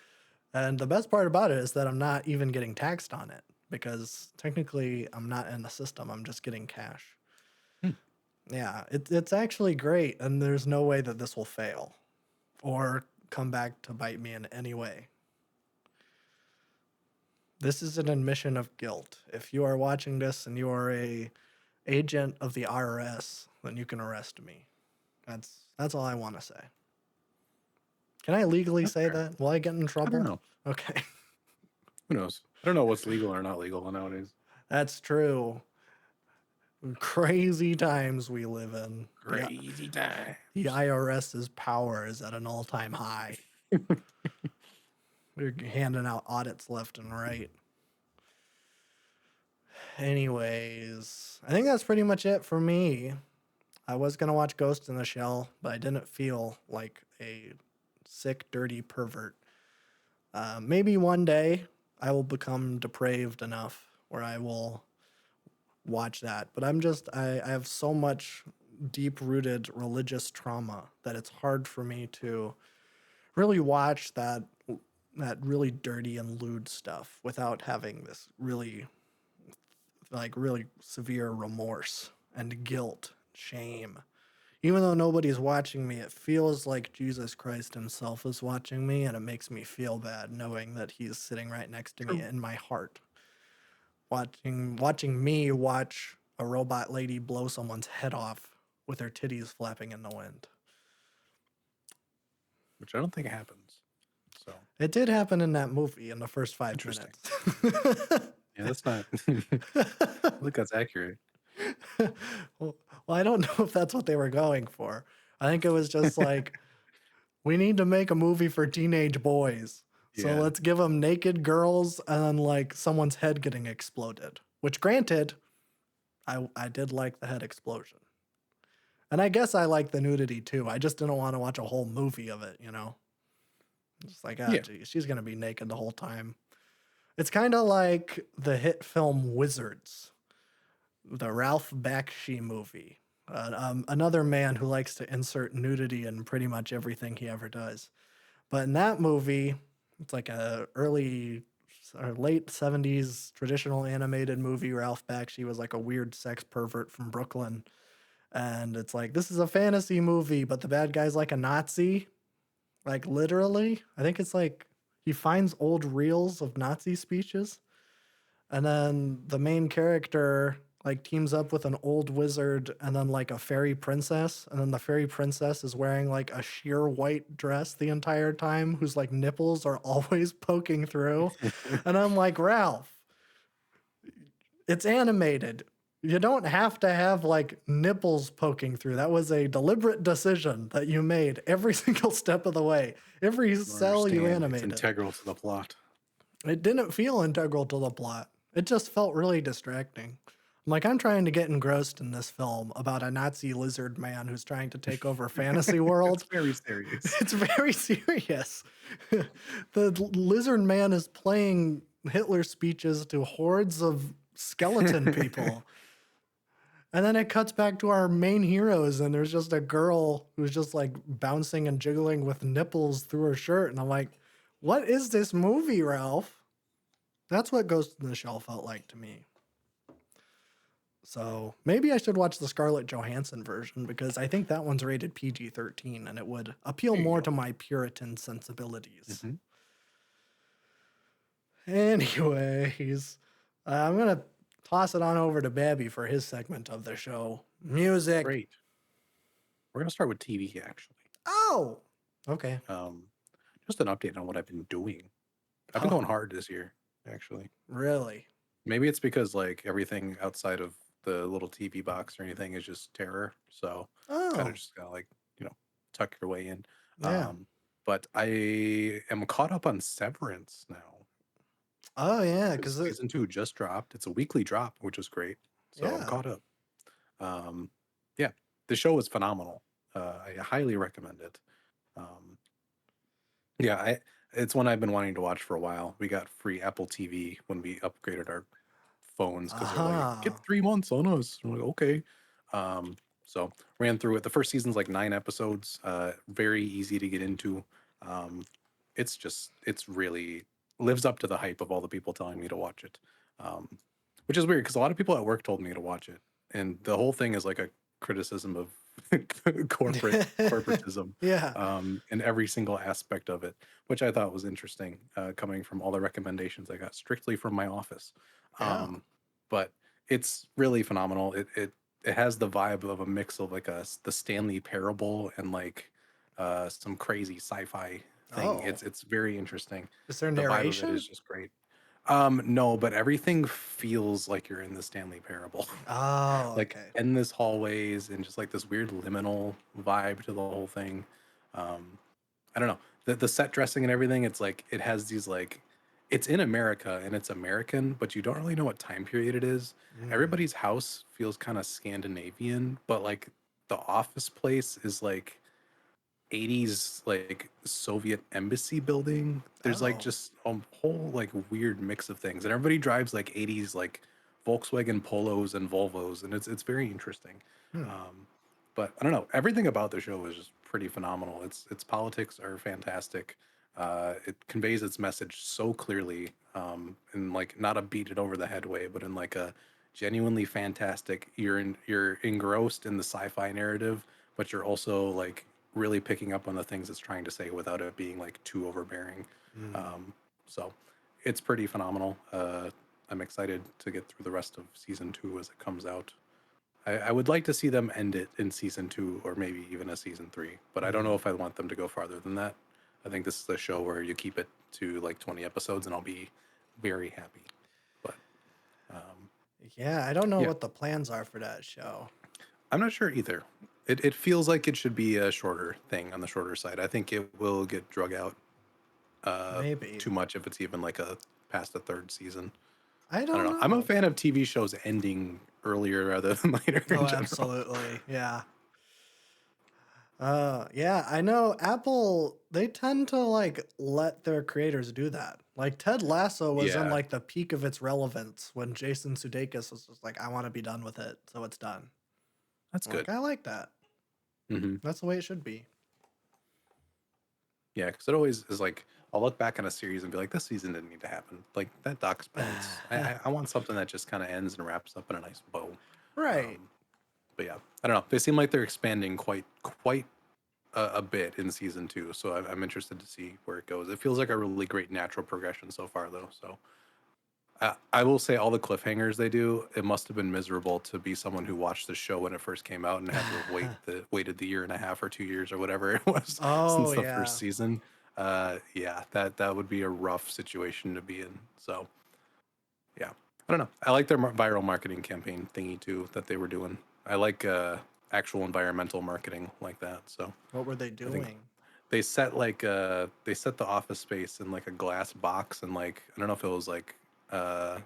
And the best part about it is that I'm not even getting taxed on it because technically I'm not in the system. I'm just getting cash. Hmm. Yeah, it's actually great, and there's no way that this will fail or come back to bite me in any way. This is an admission of guilt. If you are watching this and you are a agent of the IRS, then you can arrest me. That's all I want to say. Can I legally That's say fair. that? Will I get in I trouble? don't know. Okay. Who knows? I don't know what's legal or not legal nowadays. That's true. Crazy times we live in. Crazy time. The IRS's power is at an all-time high. They're handing out audits left and right. Anyways, I think that's pretty much it for me. I was going to watch Ghost in the Shell, but I didn't feel like a sick, dirty pervert. Maybe one day I will become depraved enough where I will watch that. But I have so much deep rooted religious trauma that it's hard for me to really watch that really dirty and lewd stuff without having this really severe remorse and guilt, shame. Even though nobody's watching me, it feels like Jesus Christ himself is watching me, and it makes me feel bad knowing that he's sitting right next to me True. in my heart. Watching me watch a robot lady blow someone's head off with her titties flapping in the wind. Which I don't think happens. So It did happen in that movie in the first 5 interesting. minutes. Yeah, that's not. I think that's accurate. well, I don't know if that's what they were going for. I think it was just like, we need to make a movie for teenage boys. So Yeah. let's give them naked girls and then like someone's head getting exploded. Which granted, I did like the head explosion. And I guess I like the nudity too. I just didn't want to watch a whole movie of it, you know? Just like, ah, Yeah. geez, she's gonna be naked the whole time. It's kind of like the hit film Wizards, the Ralph Bakshi movie. Another man who likes to insert nudity in pretty much everything he ever does. But in that movie, it's like a early or late 70s traditional animated movie. Ralph Bakshi was like a weird sex pervert from Brooklyn. And it's like, this is a fantasy movie, but the bad guy's like a Nazi. Like literally. I think it's like he finds old reels of Nazi speeches. And then the main character like teams up with an old wizard and then like a fairy princess. And then the fairy princess is wearing like a sheer white dress the entire time, whose like nipples are always poking through. And I'm like, Ralph, it's animated. You don't have to have like nipples poking through. That was a deliberate decision that you made every single step of the way. Every I don't cell you understand. It's animated. integral to the plot. It didn't feel integral to the plot. It just felt really distracting. Like, I'm trying to get engrossed in this film about a Nazi lizard man who's trying to take over fantasy It's world. very serious. It's very serious. The lizard man is playing Hitler speeches to hordes of skeleton people. And then it cuts back to our main heroes, and there's just a girl who's just like bouncing and jiggling with nipples through her shirt. And I'm like, what is this movie, Ralph? That's what Ghost in the Shell felt like to me. So maybe I should watch the Scarlett Johansson version because I think that one's rated PG-13 and it would appeal There you more go. to my Puritan sensibilities. Hmm. Anyways, I'm going to toss it on over to Babby for his segment of the show. Music. Great. We're gonna start with TV actually. Oh, okay. Um, just an update on what I've been doing. I've been Oh, going hard this year, actually. really? Maybe it's because like everything outside of the little TV box or anything is just terror. So kind of Oh, just gotta like, you know, tuck your way in. yeah. But I am caught up on Severance now Oh, yeah. because Because it, season two just dropped. It's a weekly drop, which is great. So I'm yeah. caught up. Um, yeah, the show is phenomenal. I highly recommend it. Um, yeah, it's one I've been wanting to watch for a while. We got free Apple TV when we upgraded our phones because they're like, get Aha. 3 months on us. I'm like, okay. Um, so ran through it. The first season's like 9 episodes. Very easy to get into. Um, it's really lives up to the hype of all the people telling me to watch it. Um, which is weird because a lot of people at work told me to watch it, and the whole thing is like a criticism of corporatism Yeah. in every single aspect of it, which I thought was interesting, coming from all the recommendations I got strictly from my office. Yeah. Um, but it's really phenomenal. It has the vibe of a mix of like the Stanley Parable and like some crazy sci-fi thing. Oh. It's very interesting. Is there The vibe of it narration? is just great. No, but everything feels like you're in the Stanley Parable. Oh, Like okay. endless hallways and just like this weird liminal vibe to the whole thing. Um, I don't know. The set dressing and everything, it's like it has these like it's in America and it's American, but you don't really know what time period it is. Mm. Everybody's house feels kind of Scandinavian, but like the office place is like 80s like Soviet embassy building. There's like Oh. just a whole like weird mix of things. And everybody drives like 80s like Volkswagen Polos and Volvos and it's very interesting. Hmm. Um but I don't know. Everything about the show is just pretty phenomenal. Its politics are fantastic. It conveys its message so clearly, in like not a beat it over the head way, but in like a genuinely fantastic. You're engrossed in the sci-fi narrative, but you're also like really picking up on the things it's trying to say without it being like too overbearing. Mm. Um, so it's pretty phenomenal. I'm excited to get through the rest of season two as it comes out. I would like to see them end it in season two or maybe even a season three, but I don't know Mm. if I want them to go farther than that. I think this is a show where you keep it to like 20 episodes and I'll be very happy. But Yeah, I don't know Yeah, what the plans are for that show. I'm not sure either. It feels like it should be a shorter thing on the shorter side. I think it will get drug out Maybe. too much if it's even like a past the third season. I I don't don't know. I'm a know. fan of TV shows ending earlier rather than later Oh, in general. absolutely. Yeah. Yeah, I know Apple, they tend to like let their creators do that. Like Ted Lasso was in Yeah, like the peak of its relevance when Jason Sudeikis was just like, I want to be done with it, so it's done. that's I'm like, good. I like that. Hmm. That's the way it should be. Yeah, because it always is like I'll look back on a series and be like, this season didn't need to happen. Like that doc's bones. I want something that just kind of ends and wraps up in a nice bow. Right. Um, but yeah, I don't know. They seem like they're expanding quite a bit in season two, so I'm interested to see where it goes. It feels like a really great natural progression so far, though. So I will say all the cliffhangers they do, it must have been miserable to be someone who watched the show when it first came out and had to have waited the year and a half or 2 years or whatever it was Oh, since the first yeah. season. Yeah, that would be a rough situation to be in. So yeah, I don't know. I like their viral marketing campaign thingy too that they were doing. I like actual environmental marketing like that. So What were they I think doing? they set the office space in like a glass box and like I don't know if it was like uh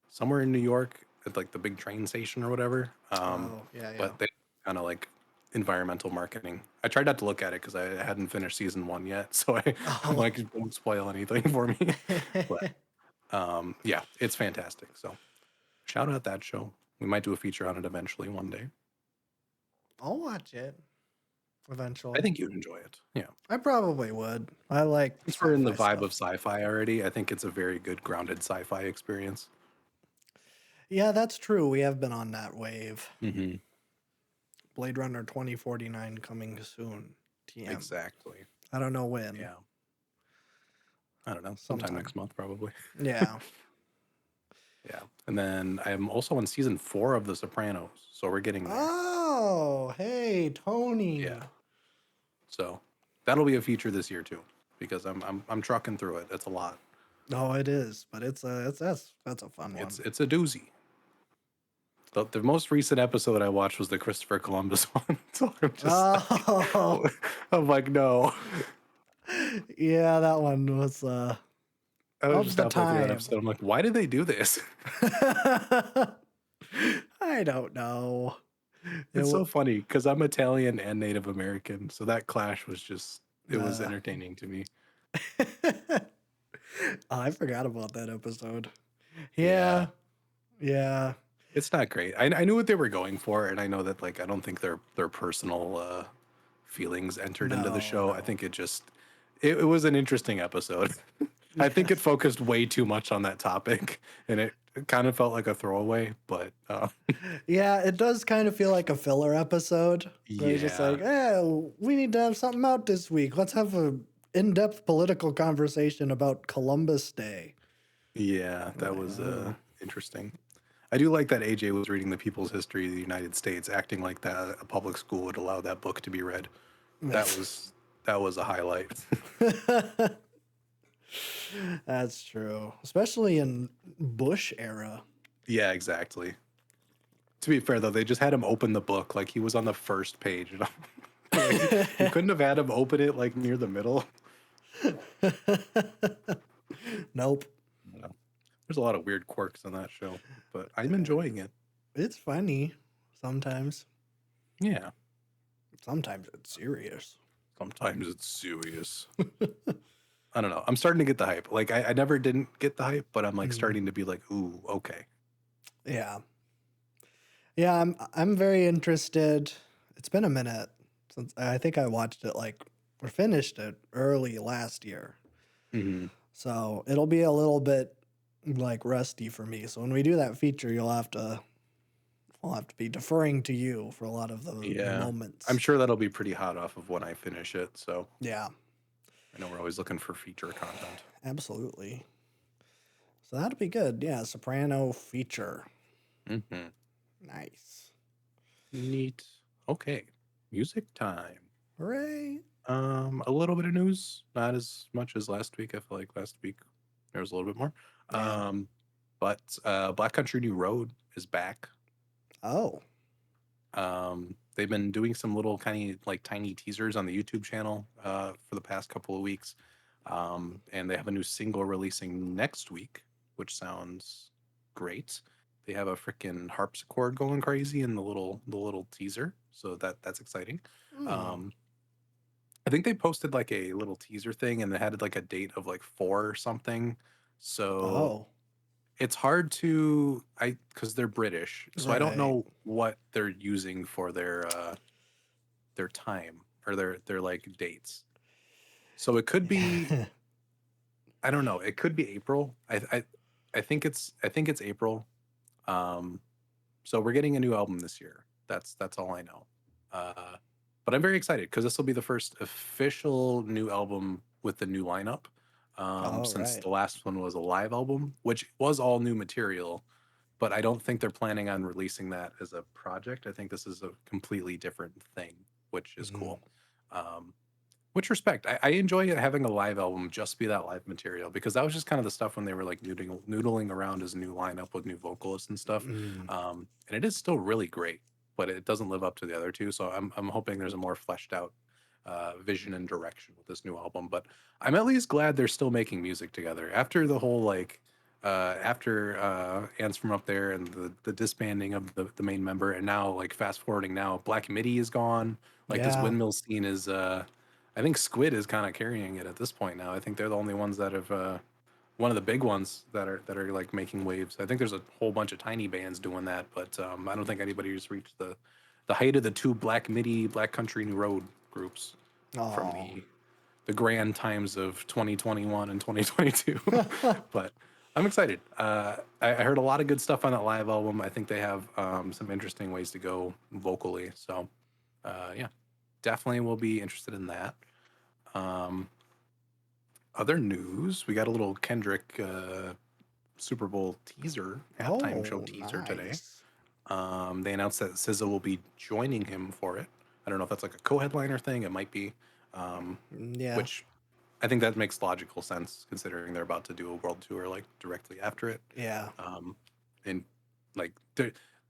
somewhere in New York at like the big train station or whatever. Oh, yeah, yeah. But they kind of like environmental marketing. I tried not to look at it because I hadn't finished season one yet, so I'm Oh. like, don't spoil anything for me. But yeah, it's fantastic. So shout out that show. We might do a feature on it eventually one day. I'll watch it I eventually. think you'd enjoy it. Yeah. I probably would. I like Since we're in the sci-fi vibe of stuff. sci-fi already, I think it's a very good grounded sci-fi experience. Yeah, that's true. We have been on that wave. Hmm. Blade Runner 2049 coming soon. TM. Exactly. I don't know when. Yeah. I don't know. Sometime Sometime. next month, probably. Yeah. Yeah. And then I'm also on season 4 of The Sopranos. So we're getting there. Oh, hey, Yeah. Tony. So that'll be a feature this year too, because I'm trucking through it. It's a lot. No, it is, but that's a fun one. It's a doozy. The most recent episode I watched was the Christopher Columbus one. So I'm just like, Oh, I'm like, no. yeah, that one was I was of just the halfway through that time. episode. I'm like, why did they do this? I don't know. It It's so w- funny because I'm Italian and Native American, so that clash was just it was uh, entertaining to me. I forgot about that episode. Yeah, Yeah, yeah. it's not great. I knew what they were going for, and I know that like I don't think their personal feelings entered into the No, show. I no. think it was an interesting episode. I think it Yes. focused way too much on that topic, and it kind of felt like a throwaway. But Yeah, it does kind of feel like a filler episode. Where it's just like, yeah, we need to have something out this week. Let's have a in-depth political conversation about Columbus Day. yeah, that Like, was oh, interesting. I do like that AJ was reading the People's History of the United States, acting like that a public school would allow that book to be read. That was that was a highlight. that's true. Especially in Bush era. Yeah, exactly. To be fair though, they just had him open the book like he was on the first page. And like you couldn't have had him open it like near the middle. Nope. You know, there's a lot of weird quirks on that show, but I'm enjoying it. It's funny sometimes. Yeah, Sometimes it's serious. sometimes it's serious. I don't know. I'm starting to get the hype. Like I never didn't get the hype, but I'm like Mm, starting to be like, ooh, okay. yeah. Yeah, I'm very interested. It's been a minute since I think I watched it like or finished it early last year. Hmm. So it'll be a little bit like rusty for me. So when we do that feature, I'll have to be deferring to you for a lot of the Yeah, I'm moments. sure that'll be pretty hot off of when I finish it. So Yeah, I know we're always looking for feature content. absolutely. So that'll be good. Yeah, soprano feature. Hmm. Nice. Neat. Okay, music time. Hooray. A little bit of news, not as much as last week. I feel like last week there was a little bit more. Yeah. Um, But Black Country New Road is back. Oh. They've been doing some little kind of like tiny teasers on the YouTube channel for the past couple of weeks, and they have a new single releasing next week, which sounds great. They have a freaking harpsichord going crazy in the little teaser, so that's exciting. Hmm. Um, I think they posted like a little teaser thing, and they had like a date of like four or something. So Oh. it's hard to because they're British, so I don't Right. know what they're using for their time or their like dates. So it could be I don't know. It could be April. I think it's April. Um, so we're getting a new album this year. That's all I know. Uh, but I'm very excited because this will be the first official new album with the new lineup. All Since right. the last one was a live album, which was all new material, but I don't think they're planning on releasing that as a project. I think this is a completely different thing, which is Hmm. cool. Um, which respect, I enjoy having a live album just be that live material because that was just kind of the stuff when they were like noodling around as a new lineup with new vocalists and stuff. Mm. And it is still really great, but it doesn't live up to the other two. So I'm hoping there's a more fleshed out vision and direction with this new album. But I'm at least glad they're still making music together after the whole like after Ants from Up There and the disbanding of the main member, and now like fast forwarding now, Black Midi is gone. Like this Yeah. windmill scene is I think Squid is kind of carrying it at this point now. I think they're the only ones that have one of the big ones that are like making waves. I think there's a whole bunch of tiny bands doing that, but I don't think anybody's reached the height of the two Black Midi, Black Country New Road groups from Oh. the grand times of 2021 and 2022. But I'm excited. I heard a lot of good stuff on that live album. I think they have some interesting ways to go vocally. So yeah, definitely will be interested in that. Um, Other news, we got a little Kendrick Super Bowl teaser, halftime show Oh, teaser today. nice. They announced that SZA will be joining him for it. I don't know if that's like a co-headliner thing. It might be, um, Yeah. which I think that makes logical sense considering they're about to do a world tour like directly after it. Yeah. Um, and like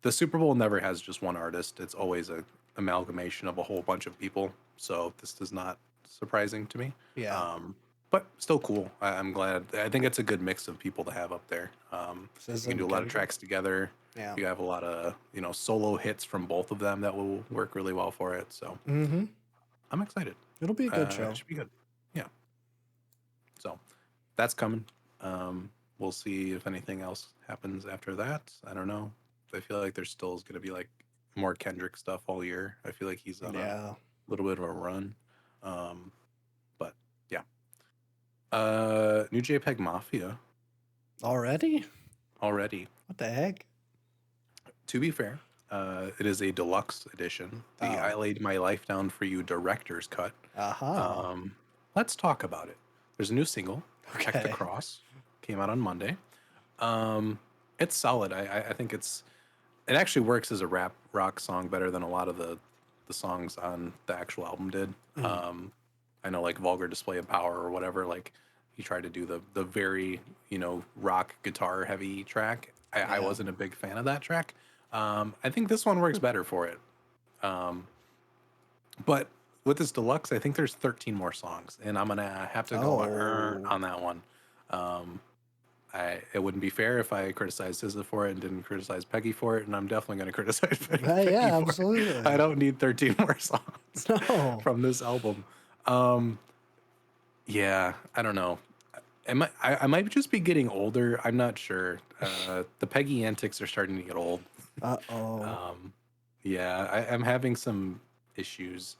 the Super Bowl never has just one artist. It's always a amalgamation of a whole bunch of people. So this is not surprising to me. Yeah. Um, but still cool. I'm glad. I think it's a good mix of people to have up there. You SZA can do and a lot of Kendrick. tracks together. Yeah. You have a lot of solo hits from both of them that will work really well for it. So Mm-hmm. I'm excited. It'll be a good It show. should be good. Yeah. So that's coming. We'll see if anything else happens after that. I don't know. I feel like there still is going to be like more Kendrick stuff all year. I feel like he's on a Yeah. little bit of a run. But yeah. New JPEG Mafia Already? already. What the heck? To be fair, it is a deluxe edition, the I Oh. Laid My Life Down for You director's cut. Aha. Um, let's talk about it. There's a new single, Protect the Okay. Cross, came out on Monday. Um, it's solid. I think it actually works as a rap rock song better than a lot of the songs on the actual album did. Mm. I know like Vulgar Display of Power or whatever, like he tried to do the very, rock guitar heavy track. I Yeah. wasn't a big fan of that track. I think this one works better for it. Um, but with this deluxe, I think there's 13 more songs, and I'm gonna have to go Oh. on that one. Um, it wouldn't be fair if I criticized SZA for it and didn't criticize Peggy for it, and I'm definitely going to criticize Peggy Yeah, for it. I absolutely. don't need 13 more songs No. from this album. Um, yeah, I don't know. I might just be getting older. I'm not sure. The Peggy antics are starting to get old. Uh-oh. Um, yeah, I'm having some issues.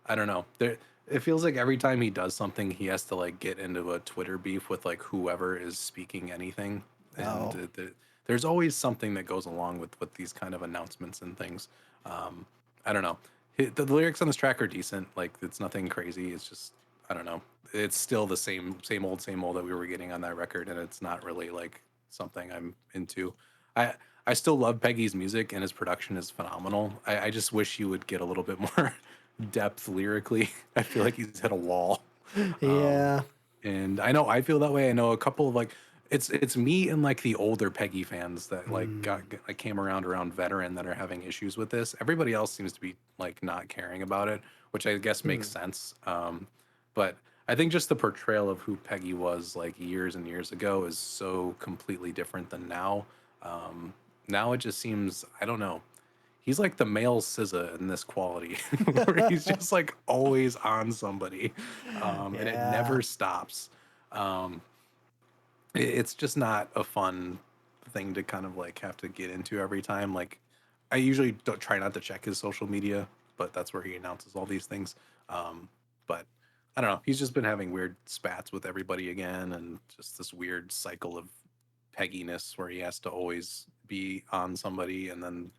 I don't know. It feels like every time he does something, he has to like get into a Twitter beef with like whoever is speaking anything, and Oh. there's always something that goes along with these kind of announcements and things. Um, I don't know. The lyrics on this track are decent. Like it's nothing crazy. It's just I don't know. It's still the same old that we were getting on that record, and it's not really like something I'm into. I I still love Peggy's music and his production is phenomenal. I just wish he would get a little bit more depth lyrically. I feel like he's hit a wall. Um, Yeah. and I know I feel that way. I know a couple of like It's me and like the older Peggy fans that Mm, like came around Veteran that are having issues with this. Everybody else seems to be like not caring about it, which I guess makes mm, sense. But I think just the portrayal of who Peggy was like years and years ago is so completely different than now. Um, Now it just seems, I don't know. He's like the male SZA in this quality, where he's just like always on somebody, and it yeah, never stops. Um, it's just not a fun thing to kind of like have to get into every time. Like, I usually don't try not to check his social media, but that's where he announces all these things. But I don't know. He's just been having weird spats with everybody again, and just this weird cycle of pegginess where he has to always be on somebody. And then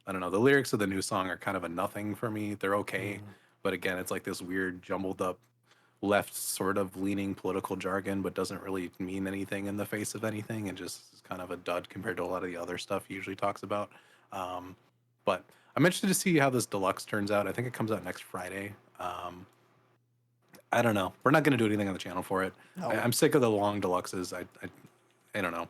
I don't know. The lyrics of the new song are kind of a nothing for me. They're okay, mm, but again, it's like this weird jumbled up left sort of leaning political jargon, but doesn't really mean anything in the face of anything, and just is kind of a dud compared to a lot of the other stuff he usually talks about. Um, but I'm interested to see how this deluxe turns out. I think it comes out next Friday. I don't know. We're not going to do anything on the channel for it. no, I'm sick of the long deluxes. I don't know.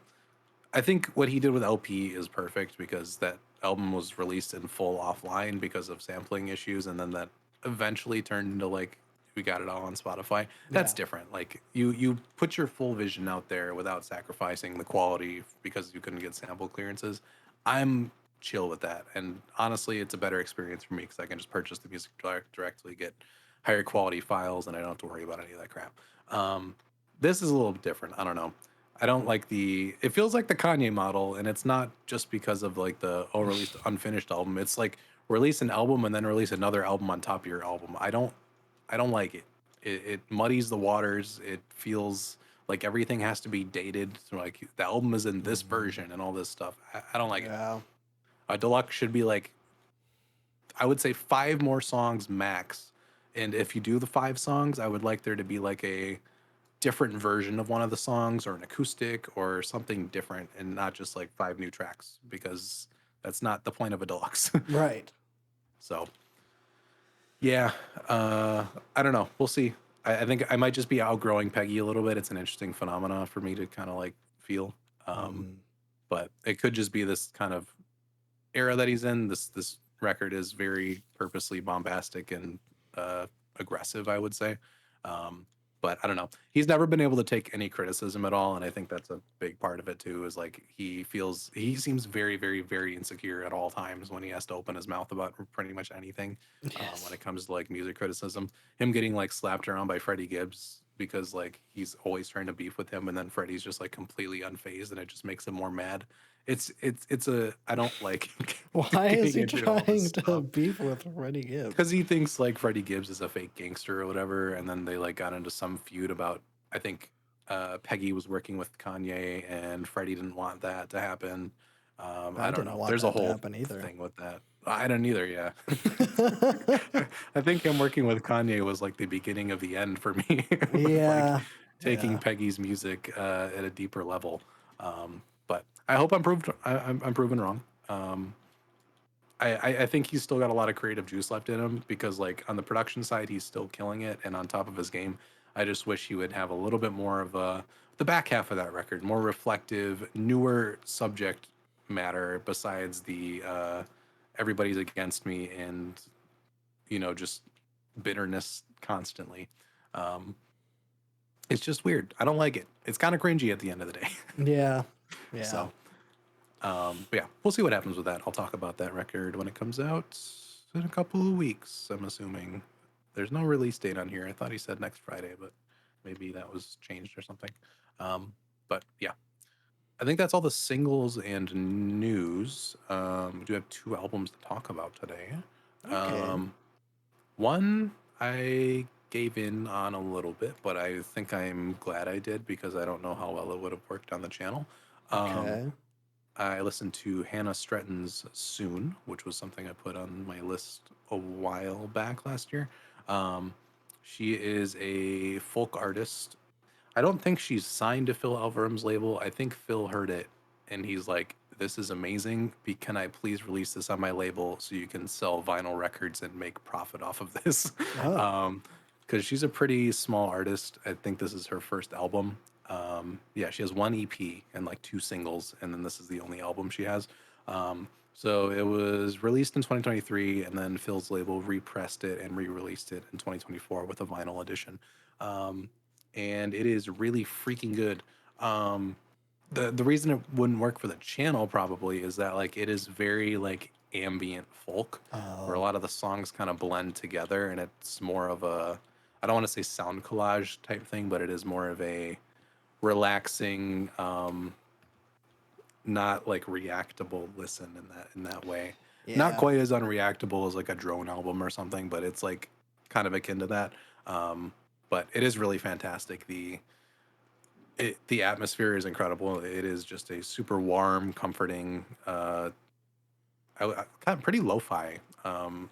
I think what he did with LP is perfect because that album was released in full offline because of sampling issues, and then that eventually turned into like we got it all on Spotify. That's yeah, different. Like you put your full vision out there without sacrificing the quality because you couldn't get sample clearances. I'm chill with that, and honestly, it's a better experience for me because I can just purchase the music directly, get higher quality files, and I don't have to worry about any of that crap. Um, this is a little different. I don't know. I don't like the. It feels like the Kanye model, and it's not just because of like the released unfinished album. It's like release an album and then release another album on top of your album. I don't like it. It muddies the waters. It feels like everything has to be dated. So like the album is in this mm, version and all this stuff. I don't like it. yeah, A deluxe should be like I would say five more songs max. And if you do the five songs, I would like there to be like a different version of one of the songs or an acoustic or something different and not just like five new tracks because that's not the point of a deluxe. right. So yeah, I don't know. We'll see. I think I might just be outgrowing Peggy a little bit. It's an interesting phenomena for me to kind of like feel. Um, Mm, but it could just be this kind of era that he's in. This record is very purposely bombastic and uh, aggressive, I would say. Um, but I don't know. He's never been able to take any criticism at all, and I think that's a big part of it too. Is like he seems very, very, very insecure at all times when he has to open his mouth about pretty much anything. When yes. it comes to like music criticism, him getting like slapped around by Freddie Gibbs because like he's always trying to beef with him, and then Freddie's just like completely unfazed, and it just makes him more mad. It's a I don't like Why is getting he into all this trying to stuff beef with Freddie because Gibbs? he thinks like Freddie Gibbs is a fake gangster or whatever, and then they like got into some feud about I think Peggy was working with Kanye and Freddie didn't want that to happen. I I don't didn't know. want There's a that to whole happen either. thing with that. I don't either. Yeah, I think him working with Kanye was like the beginning of the end for me, with like Yeah, taking yeah. Peggy's music at a deeper level. But I hope I'm proved. I'm proven wrong. I think he's still got a lot of creative juice left in him because like on the production side he's still killing it and on top of his game. I just wish he would have a little bit more of the back half of that record, more reflective, newer subject matter besides the everybody's against me and just bitterness constantly. Um, it's just weird. I don't like it. It's kind of cringy at the end of the day. Yeah. Yeah. So but yeah, we'll see what happens with that. I'll talk about that record when it comes out in a couple of weeks. I'm assuming there's no release date on here. I thought he said next Friday, but maybe that was changed or something. But yeah, I think that's all the singles and news. We do have two albums to talk about today. Okay. Um, One I gave in on a little bit, but I think I'm glad I did because I don't know how well it would have worked on the channel. Um, Okay. I listened to Hannah Stretton's Soon, which was something I put on my list a while back last year. Um, she is a folk artist. I don't think she's signed to Phil Alvarum's label. I think Phil heard it and he's like, "This is amazing. Can I please release this on my label so you can sell vinyl records and make profit off of this?" Oh. Because she's a pretty small artist. I think this is her first album. Yeah, she has one EP and like two singles, and then this is the only album she has. So it was released in 2023, and then Phil's label repressed it and re-released it in 2024 with a vinyl edition. Um, and it is really freaking good. Um, the reason it wouldn't work for the channel probably is that like it is very like ambient folk, where a Oh, lot of the songs kind of blend together, and it's more of a, I don't want to say sound collage type thing, but it is more of a relaxing, not like reactable listen in that way. Not yeah. quite as unreactable as like a drone album or something, but it's like kind of akin to that. Um, but it is really fantastic. The atmosphere is incredible. It is just a super warm, comforting, kind of pretty lo-fi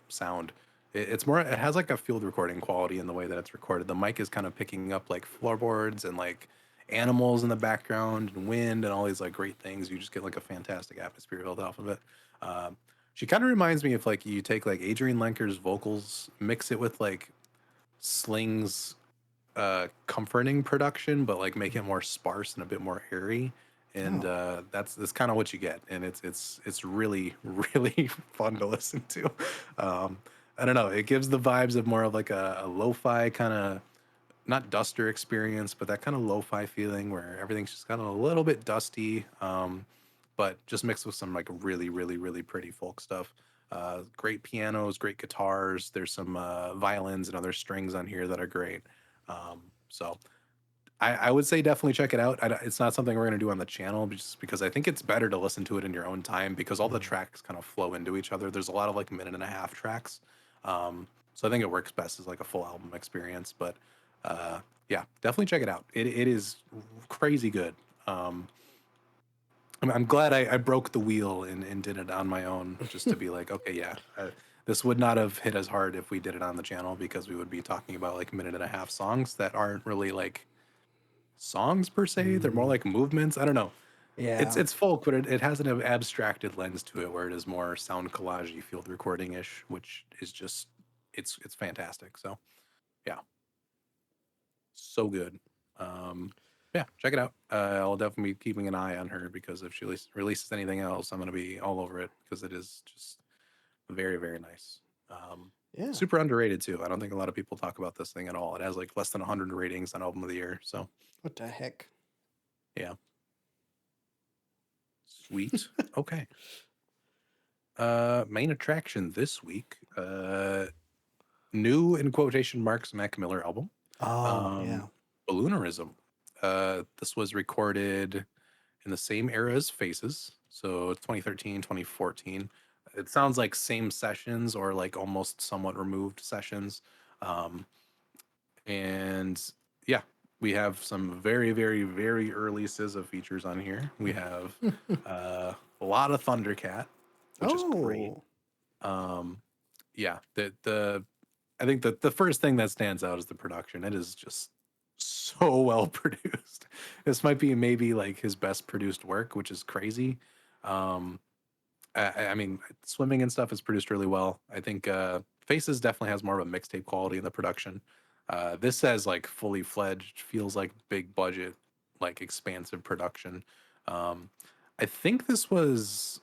sound. It's more. It has like a field recording quality in the way that it's recorded. The mic is kind of picking up like floorboards and like animals in the background and wind and all these like great things. You just get like a fantastic atmosphere built off of it. Um, she kind of reminds me of like you take like Adrian Lenker's vocals, mix it with like Sling's comforting production, but like make it Mhm. more sparse and a bit more airy. And Oh, that's kind of what you get, and it's really really fun to listen to. Um, I don't know, it gives the vibes of more of like a lo-fi kind of, not duster experience, but that kind of lo-fi feeling where everything's just kind of a little bit dusty, but just mixed with some like really really really pretty folk stuff. Great pianos, great guitars. There's some violins and other strings on here that are great. So I would say definitely check it out. It's not something we're going to do on the channel just because I think it's better to listen to it in your own time because all the mhm. tracks kind of flow into each other. There's a lot of like minute and a half tracks. So I think it works best as like a full album experience. But yeah, definitely check it out. It is crazy good. Um, I'm glad I broke the wheel and did it on my own just to be like, okay, yeah, this would not have hit as hard if we did it on the channel because we would be talking about like minute and a half songs that aren't really like songs per se. They're more Mm, like movements. I don't know. yeah. It's folk, but it has an abstracted lens to it where it is more sound collage field recording ish, which is just it's fantastic. So yeah, so good. Um, yeah, check it out. I'll definitely be keeping an eye on her because if she releases anything else, I'm gonna be all over it because it is just very very nice. Um, Yeah. Super underrated too. I don't think a lot of people talk about this thing at all. It has like less than 100 ratings on Album of the Year. So What the heck? yeah, sweet. Okay. Main attraction this week. New in quotation marks Mac Miller album. Oh, Um, yeah. Balloonerism. This was recorded in the same era as Faces, so 2013, 2014. It sounds like same sessions or like almost somewhat removed sessions. Um, and yeah, we have some very, very, very early SZA features on here. We have a lot of Thundercat, which is great. Oh. Um, yeah, the I think that the first thing that stands out is the production. It is just so well produced. This might be maybe like his best produced work, which is crazy. Um, I mean, swimming and stuff is produced really well. I think Faces definitely has more of a mixtape quality in the production. This says like fully fledged, feels like big budget, like expansive production. Um, I think this was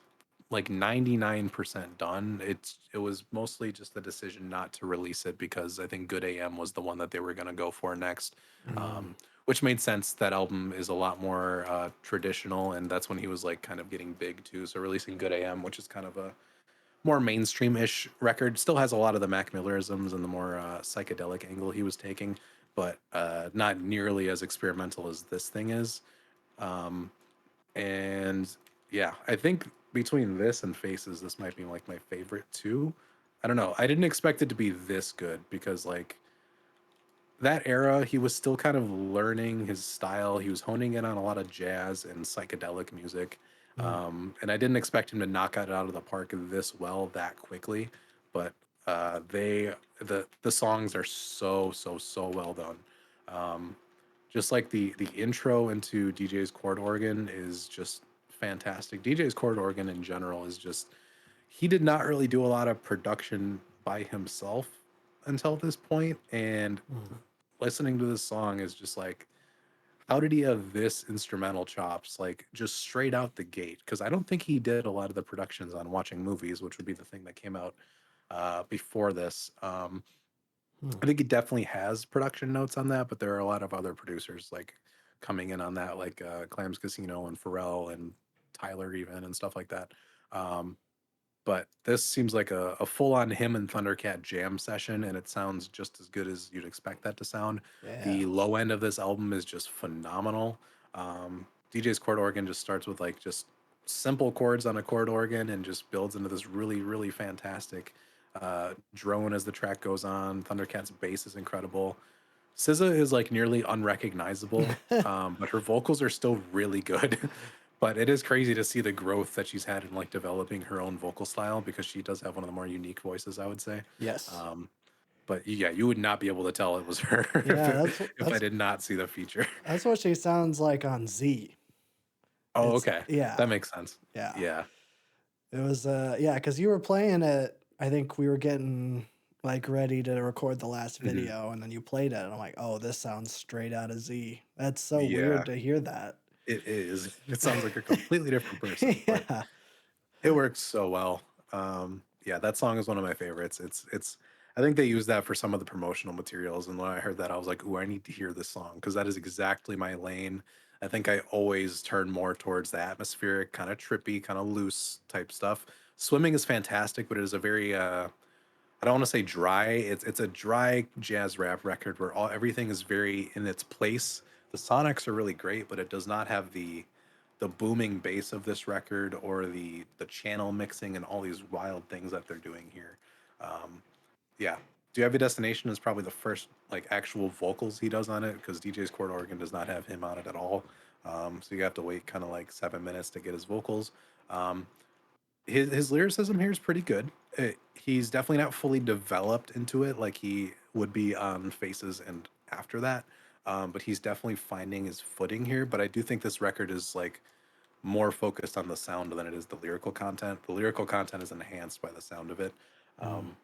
like 99% done. It was mostly just a decision not to release it because I think Good AM was the one that they were going to go for next. Mm, Which made sense. That album is a lot more traditional, and that's when he was like kind of getting big too. So releasing Good AM, which is kind of a more mainstream-ish record, still has a lot of the Mac Millerisms and the more psychedelic angle he was taking, but not nearly as experimental as this thing is. And yeah, I think between this and Faces, this might be like my favorite too. I don't know. I didn't expect it to be this good because like that era, he was still kind of learning his style. He was honing in on a lot of jazz and psychedelic music. mm. And I didn't expect him to knock it out of the park this well that quickly. But the songs are so well done. Just like the intro into DJ's chord organ is just fantastic. DJ's chord organ in general is just, he did not really do a lot of production by himself until this point, and Mm. listening to this song is just like how did he have this instrumental chops, like just straight out the gate? Because I don't think he did a lot of the productions on watching movies, which would be the thing that came out before this. Hmm. I think he definitely has production notes on that, but there are a lot of other producers like coming in on that, like Clams Casino and Pharrell and Tyler even and stuff like that. Um, but this seems like a full-on him and Thundercat jam session, and it sounds just as good as you'd expect that to sound. Yeah. The low end of this album is just phenomenal. DJ's chord organ just starts with like just simple chords on a chord organ and just builds into this really, really fantastic drone as the track goes on. Thundercat's bass is incredible. SZA is like nearly unrecognizable, but her vocals are still really good. But it is crazy to see the growth that she's had in like developing her own vocal style because she does have one of the more unique voices, I would say. Yes. Um, but yeah, you would not be able to tell it was her Yeah, if I did not see the feature. that's what she sounds like on Z. Oh, It's okay, yeah, that makes sense. yeah. Yeah. It was yeah, because you were playing it. I think we were getting like ready to record the last Mhm. video, and then you played it, and I'm like, oh, this sounds straight out of Z. That's so weird Yeah, to hear that. it is. It sounds like a completely different person, but Yeah. it works so well. Yeah, that song is one of my favorites. It's I think they use that for some of the promotional materials, and when I heard that, I was like, "Ooh, I need to hear this song," because that is exactly my lane. I think I always turn more towards the atmospheric, kind of trippy, kind of loose type stuff. Swimming is fantastic, but it is a very I don't want to say dry. It's a dry jazz rap record where all everything is very in its place. The sonics are really great, but it does not have the booming bass of this record or the channel mixing and all these wild things that they're doing here. Um, yeah. Do you have a destination is probably the first like actual vocals he does on it because DJ's chord organ does not have him on it at all. So you have to wait kind of like 7 minutes to get his vocals. Um, his lyricism here is pretty good. He's definitely not fully developed into it like he would be on Faces and after that. But he's definitely finding his footing here. But I do think this record is like more focused on the sound than it is the lyrical content. The lyrical content is enhanced by the sound of it. Mm. Um,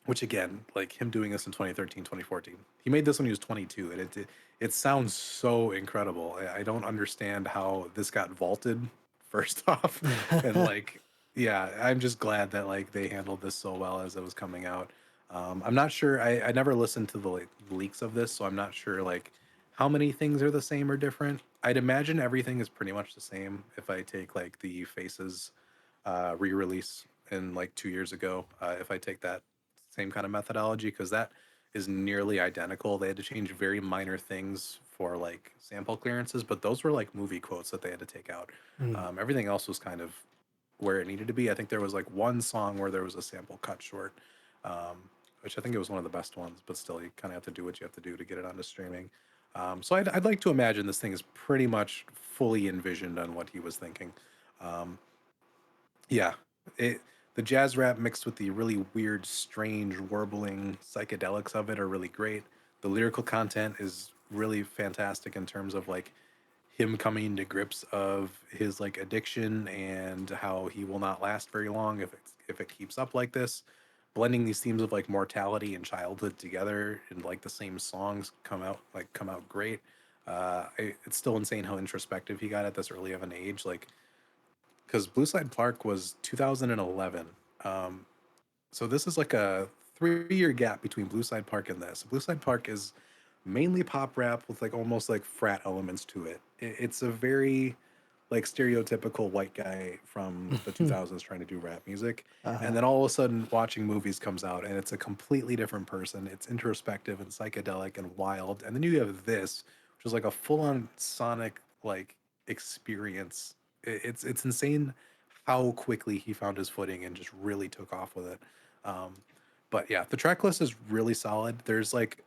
which again, like him doing this in 2013, 2014, he made this when he was 22, and it sounds so incredible. I don't understand how this got vaulted first off, and like, yeah, I'm just glad that like they handled this so well as it was coming out. I'm not sure. I never listened to the like, leaks of this, so I'm not sure like how many things are the same or different. I'd imagine everything is pretty much the same if I take like the Faces re-release in like 2 years ago. If I take that same kind of methodology, because that is nearly identical. They had to change very minor things for like sample clearances, but those were like movie quotes that they had to take out. Mm. Everything else was kind of where it needed to be. I think there was like one song where there was a sample cut short, which I think it was one of the best ones, but still, you kind of have to do what you have to do to get it onto streaming. So I'd like to imagine this thing is pretty much fully envisioned on what he was thinking. Um, yeah, it the jazz rap mixed with the really weird, strange, warbling psychedelics of it are really great. The lyrical content is really fantastic in terms of like him coming to grips of his like addiction and how he will not last very long if it keeps up like this. Blending these themes of like mortality and childhood together in like the same songs come out great. It's still insane how introspective he got at this early of an age. Like because Blue Slide Park was 2011. Um, so this is like a 3 year gap between Blue Slide Park and this. Blue Slide Park is mainly pop rap with like almost like frat elements to it. It's a very like stereotypical white guy from the 2000s trying to do rap music. And Uh-huh. then all of a sudden watching movies comes out and it's a completely different person. It's introspective and psychedelic and wild. And then you have this, which is like a full-on sonic like experience. It's insane how quickly he found his footing and just really took off with it. Um, but yeah, the track list is really solid. There's like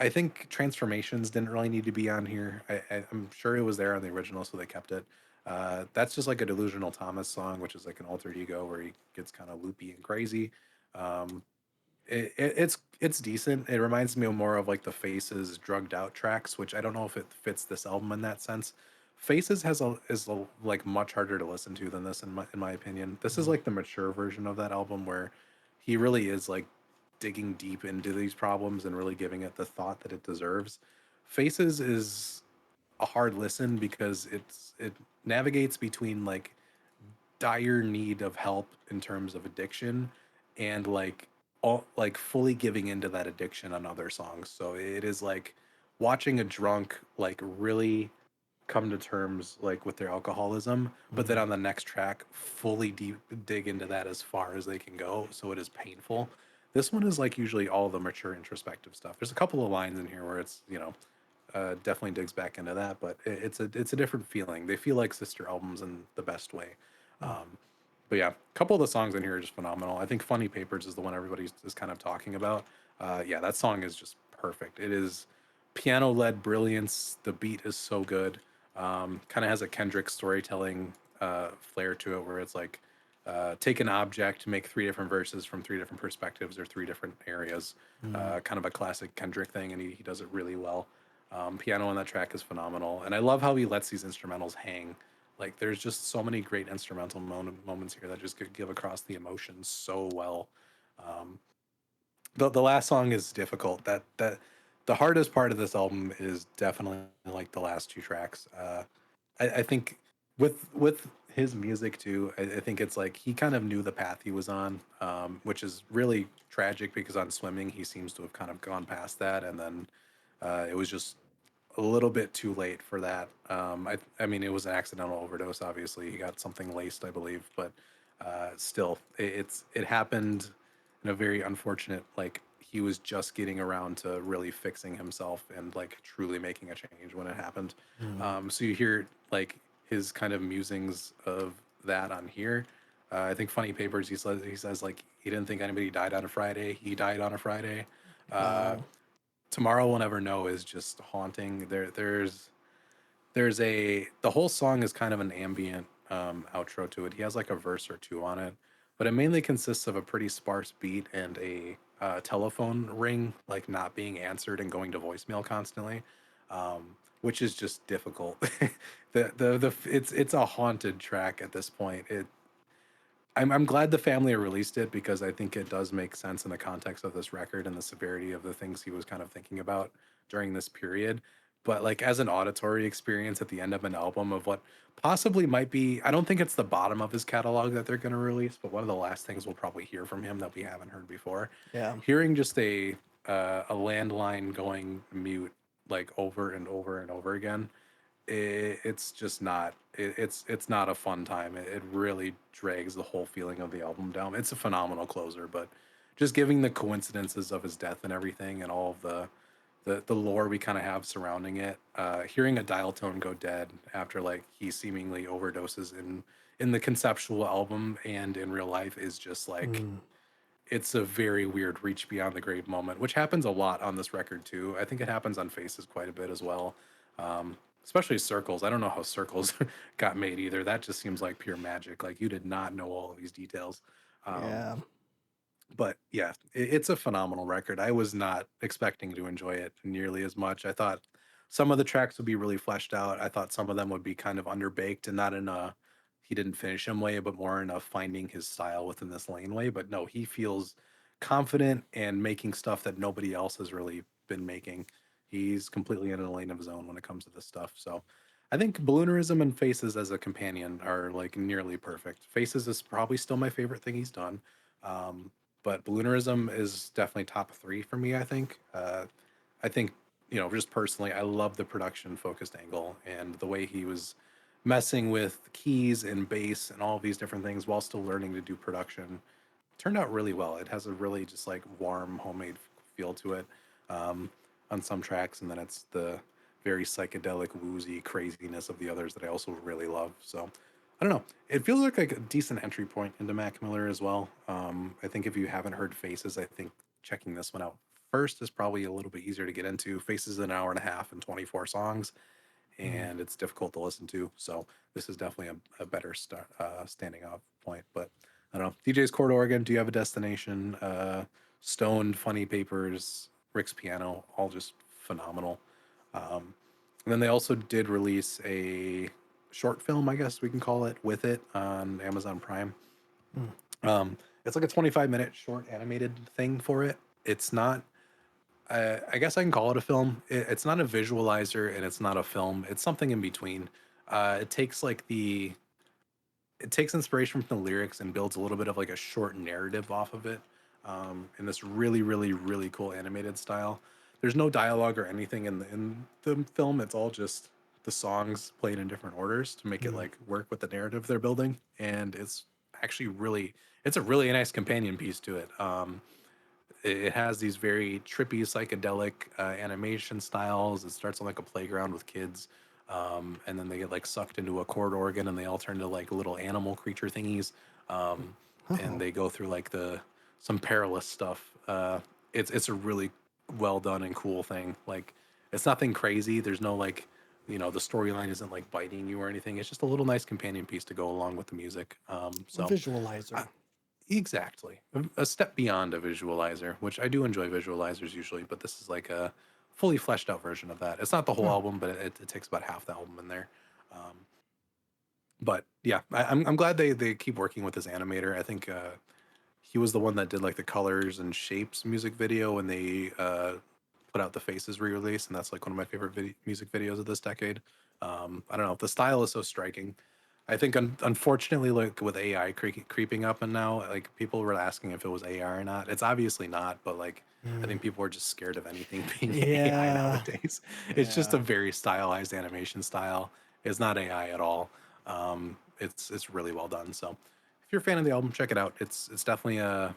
I think transformations didn't really need to be on here. I'm sure it was there on the original, so they kept it. That's just like a delusional Thomas song, which is like an alter ego where he gets kind of loopy and crazy. Um, it's decent. It reminds me more of like the Faces drugged out tracks, which I don't know if it fits this album in that sense. Faces is like much harder to listen to than this in my opinion. This is Mm. like the mature version of that album where he really is like digging deep into these problems and really giving it the thought that it deserves. Faces is a hard listen because it navigates between like dire need of help in terms of addiction and like all like fully giving into that addiction on other songs. So it is like watching a drunk like really come to terms like with their alcoholism, but then Mm. on the next track fully deep dig into that as far as they can go. So it is painful. This one is like usually all the mature introspective stuff. There's a couple of lines in here where it's, you know, definitely digs back into that, but it's a different feeling. They feel like sister albums in the best way. Mm. But yeah, a couple of the songs in here are just phenomenal. I think "Funny Papers" is the one everybody is kind of talking about. Yeah, that song is just perfect. It is piano-led brilliance. The beat is so good. Kind of has a Kendrick storytelling flair to it, where it's like take an object, make three different verses from three different perspectives or three different areas. Mm. Kind of a classic Kendrick thing, and he does it really well. Piano on that track is phenomenal, and I love how he lets these instrumentals hang. Like, there's just so many great instrumental moments here that just give across the emotions so well. Um, the last song is difficult. That the hardest part of this album is definitely like the last two tracks. I think with his music too, I think it's like he kind of knew the path he was on, which is really tragic because on Swimming he seems to have kind of gone past that, and then it was just a little bit too late for that. I mean, it was an accidental overdose. Obviously, he got something laced, I believe, but still, it happened in a very unfortunate. Like, he was just getting around to really fixing himself and like truly making a change when it happened. Mm. So you hear like his kind of musings of that on here. I think "Funny Papers." He says like he didn't think anybody died on a Friday. He died on a Friday. Uh, Wow. "Tomorrow We'll Never Know" is just haunting. There's a the whole song is kind of an ambient outro to it. He has like a verse or two on it, but it mainly consists of a pretty sparse beat and a telephone ring like not being answered and going to voicemail constantly, which is just difficult. The it's a haunted track at this point. I'm glad the family released it because I think it does make sense in the context of this record and the severity of the things he was kind of thinking about during this period. But like as an auditory experience at the end of an album of what possibly might be, I don't think it's the bottom of his catalog that they're going to release, but one of the last things we'll probably hear from him that we haven't heard before. Yeah. Hearing just a landline going mute like over and over and over again, it's just not it's not a fun time. It really drags the whole feeling of the album down. It's a phenomenal closer, but just giving the coincidences of his death and everything and all of the lore we kind of have surrounding it, hearing a dial tone go dead after like he seemingly overdoses in the conceptual album and in real life is just like Mm. it's a very weird reach beyond the grave moment, which happens a lot on this record too. I think it happens on Faces quite a bit as well, especially Circles. I don't know how Circles got made either. That just seems like pure magic. Like you did not know all of these details. Um, Yeah. but yeah, it's a phenomenal record. I was not expecting to enjoy it nearly as much. I thought some of the tracks would be really fleshed out. I thought some of them would be kind of underbaked and not in a he didn't finish him way, but more in a finding his style within this lane way. But no, he feels confident and making stuff that nobody else has really been making. He's completely in a lane of his own when it comes to this stuff. So I think Balloonerism and Faces as a companion are like nearly perfect. Faces is probably still my favorite thing he's done. Um, but Balloonerism is definitely top three for me. I think you know, just personally, I love the production focused angle and the way he was messing with keys and bass and all of these different things while still learning to do production. Turned out really well. It has a really just like warm homemade feel to it um, on some tracks, and then it's the very psychedelic, woozy craziness of the others that I also really love. So I don't know. It feels like a decent entry point into Mac Miller as well. I think if you haven't heard Faces, I think checking this one out first is probably a little bit easier to get into. Faces is an hour and a half and 24 songs, Mm. and it's difficult to listen to. So this is definitely a better standing off point. But I don't know. DJ's Court Oregon, Do You Have a Destination? Stoned, Funny Papers, Rick's Piano, all just phenomenal. And then they also did release a short film, I guess we can call it, with it on Amazon Prime. Mm. It's like a 25-minute short animated thing for it. It's not. I guess I can call it a film. It's not a visualizer and it's not a film. It's something in between. It takes like it takes inspiration from the lyrics and builds a little bit of like a short narrative off of it, in this really, really, really cool animated style. There's no dialogue or anything in the film. It's all just the songs played in different orders to make it Mm. like work with the narrative they're building, and it's actually really it's a really nice companion piece to it. It has these very trippy psychedelic animation styles. It starts on like a playground with kids, and then they get like sucked into a chord organ and they all turn into like little animal creature thingies, um, and Oh, they go through like the some perilous stuff. It's a really well done and cool thing. Like it's nothing crazy. There's no like, the storyline isn't like biting you or anything. It's just a little nice companion piece to go along with the music. a visualizer. Exactly. A step beyond a visualizer, which I do enjoy visualizers usually, but this is like a fully fleshed out version of that. It's not the whole Huh. album, but it takes about half the album in there. But yeah, I'm glad they keep working with this animator. I think he was the one that did like the colors and shapes music video when they put out the Faces re-release, and that's like one of my favorite music videos of this decade. I don't know, the style is so striking. I think unfortunately, like with AI creeping up, and now like people were asking if it was AI or not. It's obviously not, but like I Mm. think people are just scared of anything being AI Yeah. nowadays. It's just a Yeah. very stylized animation style. It's not AI at all. It's really well done. So if you're a fan of the album, check it out. It's definitely a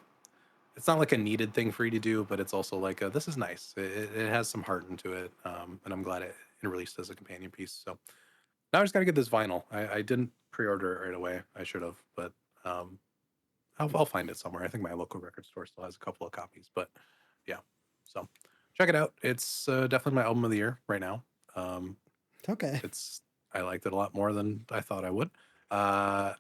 it's not like a needed thing for you to do, but it's also like this is nice. It has some heart into it, and I'm glad it released as a companion piece. So now I just got to get this vinyl. I didn't pre-order it right away. I should have, but um, I'll find it somewhere. I think my local record store still has a couple of copies, but yeah. So check it out. It's definitely my album of the year right now. Um, Okay. it's I liked it a lot more than I thought I would. Uh,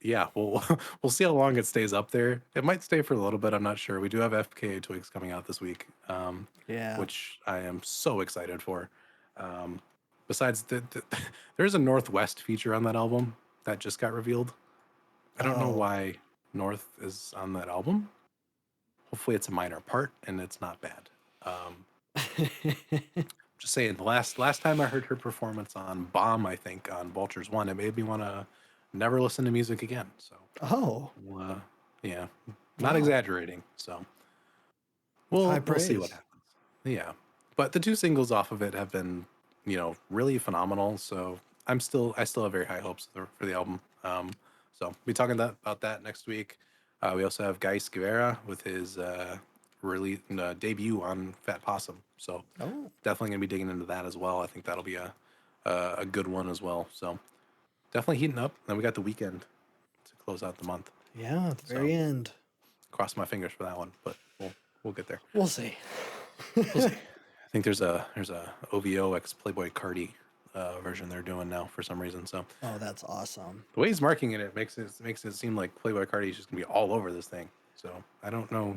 yeah, we'll see how long it stays up there. It might stay for a little bit. I'm not sure. We do have FKA Twigs coming out this week, Yeah. which I am so excited for. Um, besides, there's a Northwest feature on that album that just got revealed. I don't know Oh. why North is on that album. Hopefully, it's a minor part and it's not bad. Um, just saying, the last time I heard her performance on Bomb, I think on Vultures One, it made me want to never listen to music again. So, Oh. yeah, not Wow. exaggerating. So High we'll see what praise. happens. Yeah, but the two singles off of it have been really phenomenal. So I still have very high hopes for the album. So be talking about that next week. We also have Geis Guevara with his really debut on Fat Possum. So Oh. definitely gonna be digging into that as well. I think that'll be a good one as well. So definitely heating up. Then we got the weekend to close out the month. Yeah, at the So very end. cross my fingers for that one, but we'll get there. We'll see. We'll see. I think there's a OVO X Playboy Cardi version they're doing now for some reason. So Oh, that's awesome. the way he's marking it makes it seem like Playboy Cardi is just gonna be all over this thing. So I don't know.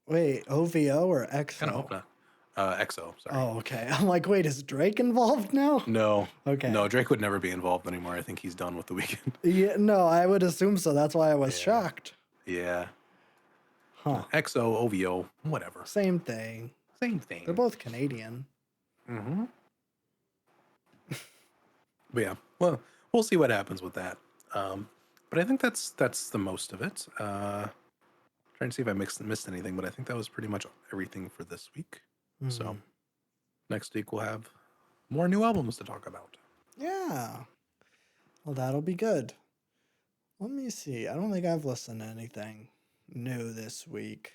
Wait, OVO or Kind of hope XO? not. XO, sorry. Oh, okay. I'm like, wait, is Drake involved now? No, no, Okay. Drake would never be involved anymore. I think he's done with the weekend. Yeah, no, I would assume so. That's why I was Yeah, shocked. yeah. Huh. XO, OVO, whatever. Same thing. Same They're thing. both Canadian. Mm-hmm. But yeah, well, we'll see what happens with that. Um, but I think that's the most of it. Trying to see if I missed anything, but I think that was pretty much everything for this week. So Hmm. next week we'll have more new albums to talk about. Yeah. Well, that'll be good. Let me see. I don't think I've listened to anything new this week.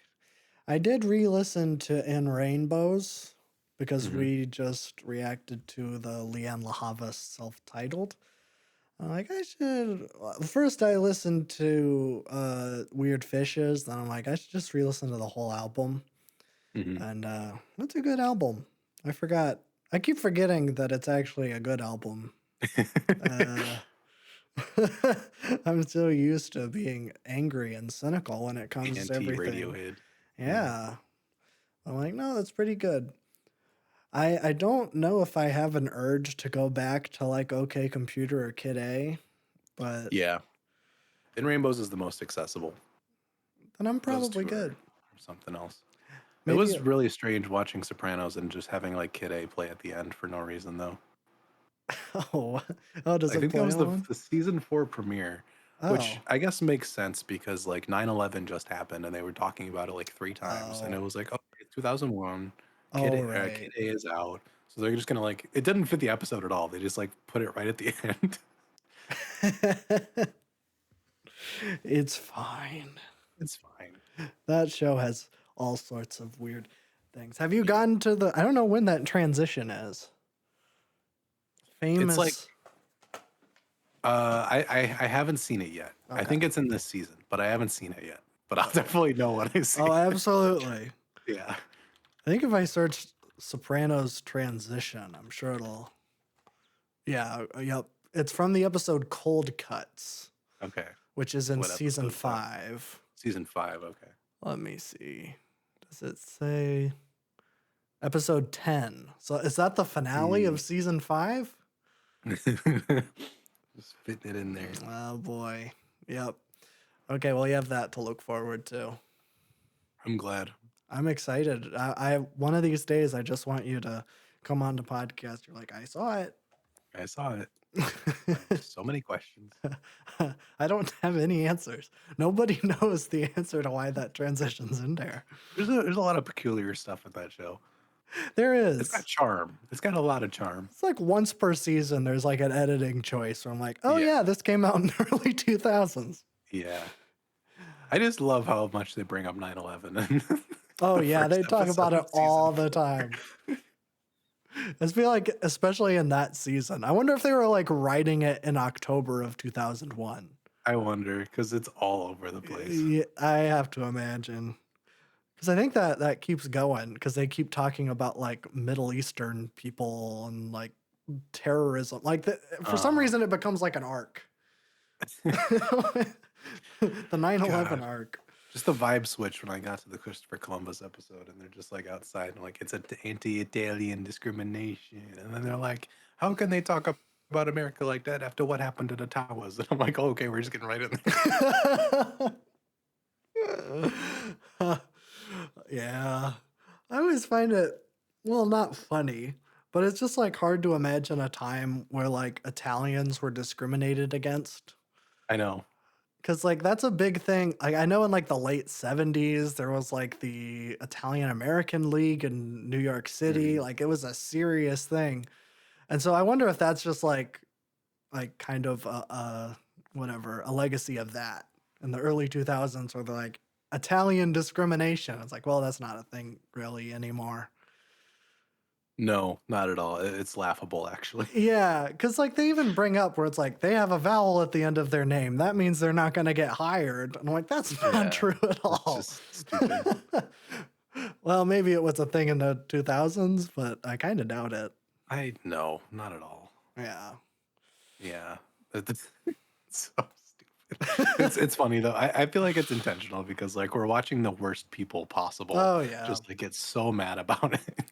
I did re-listen to In Rainbows because Hmm. we just reacted to the Leanne LaHava self-titled. I'm like, I should. First, I listened to Weird Fishes. Then I'm like, I should just re-listen to the whole album. Hmm. And it's a good album. I forgot. I keep forgetting that it's actually a good album. Uh, I'm so used to being angry and cynical when it comes to Anti everything. Radiohead. Yeah. Yeah. I'm like, no, that's pretty good. I don't know if I have an urge to go back to like OK Computer or Kid A, but Yeah. In Rainbows is the most accessible. then I'm Those probably two are good. something else. It Maybe was really strange watching Sopranos and just having like Kid A play at the end for no reason though. oh, oh, does I it think that play was on? the season 4 premiere, which Oh, I guess makes sense because like 9/11 just happened and they were talking about it like 3 times, and it oh, was like, oh, it's 2001, oh, Kid right. A is out, so they're just gonna like it didn't fit the episode at all. They just like put it right at the end. It's fine. It's fine. That show has all sorts of weird things. Have you Yeah, gotten to the? I don't know when that transition is. it's like Famous. I haven't seen it yet. I Okay. think it's in this season, but I haven't seen it yet. But I'll Okay. definitely know when I see Oh, it. absolutely. Yeah. I think if I search Sopranos transition, I'm sure it'll. Yeah. Yep. It's from the episode Cold Cuts, Okay. which is in What season episode is that? 5. Season 5. Okay. Let me see. Does it say episode 10? So is that the finale of Mm. season 5? Just fitting it in there. Oh boy. Yep. Okay, well you have that to look forward to. I'm glad. I'm excited. I one of these days I just want you to come on the podcast. You're like, I saw it. I saw it. I have so many questions. I don't have any answers. Nobody knows the answer to why that transition's in there. There's a lot of peculiar stuff with that show. There It's got is. charm. It's got a lot of charm. It's like once per season, there's like an editing choice where I'm like, oh Yeah. yeah, this came out in the early 2000s. Yeah. I just love how much they bring up 9/11 and Oh the yeah, first they talk episode about it of season all the 4. time. I feel like, especially in that season, I wonder if they were like writing it in October of 2001. I wonder because it's all over the place. Yeah, I have to imagine. Because I think that keeps going because they keep talking about like Middle Eastern people and like terrorism. Like for some Uh, reason, it becomes like an arc. The 9/11 God, arc. just the vibe switch when I got to the Christopher Columbus episode, and they're just like outside, and like it's an anti-Italian discrimination, and then they're like, "How can they talk about America like that after what happened to the towers?" And I'm like, oh, "Okay, we're just getting right in there." Yeah. I always find it, well, not funny, but it's just like hard to imagine a time where like Italians were discriminated against. I know. Cause like that's a big thing. Like I know in like the late 70s, there was like the Italian American League in New York City. Mhm. Like it was a serious thing. And so I wonder if that's just like kind of a whatever, a legacy of that in the early 2000s where they're like Italian discrimination. It's like, well, that's not a thing really anymore. No, not at all. It's laughable, actually. Yeah, because like they even bring up where it's like they have a vowel at the end of their name. That means they're not going to get hired. And I'm like, that's not Yeah, true at it's all. just stupid. Well, maybe it was a thing in the 2000s, but I kind of doubt it. I no, not at all. Yeah. Yeah, it's so stupid. It's funny though. I feel like it's intentional because like we're watching the worst people possible Oh, yeah. just like get so mad about it.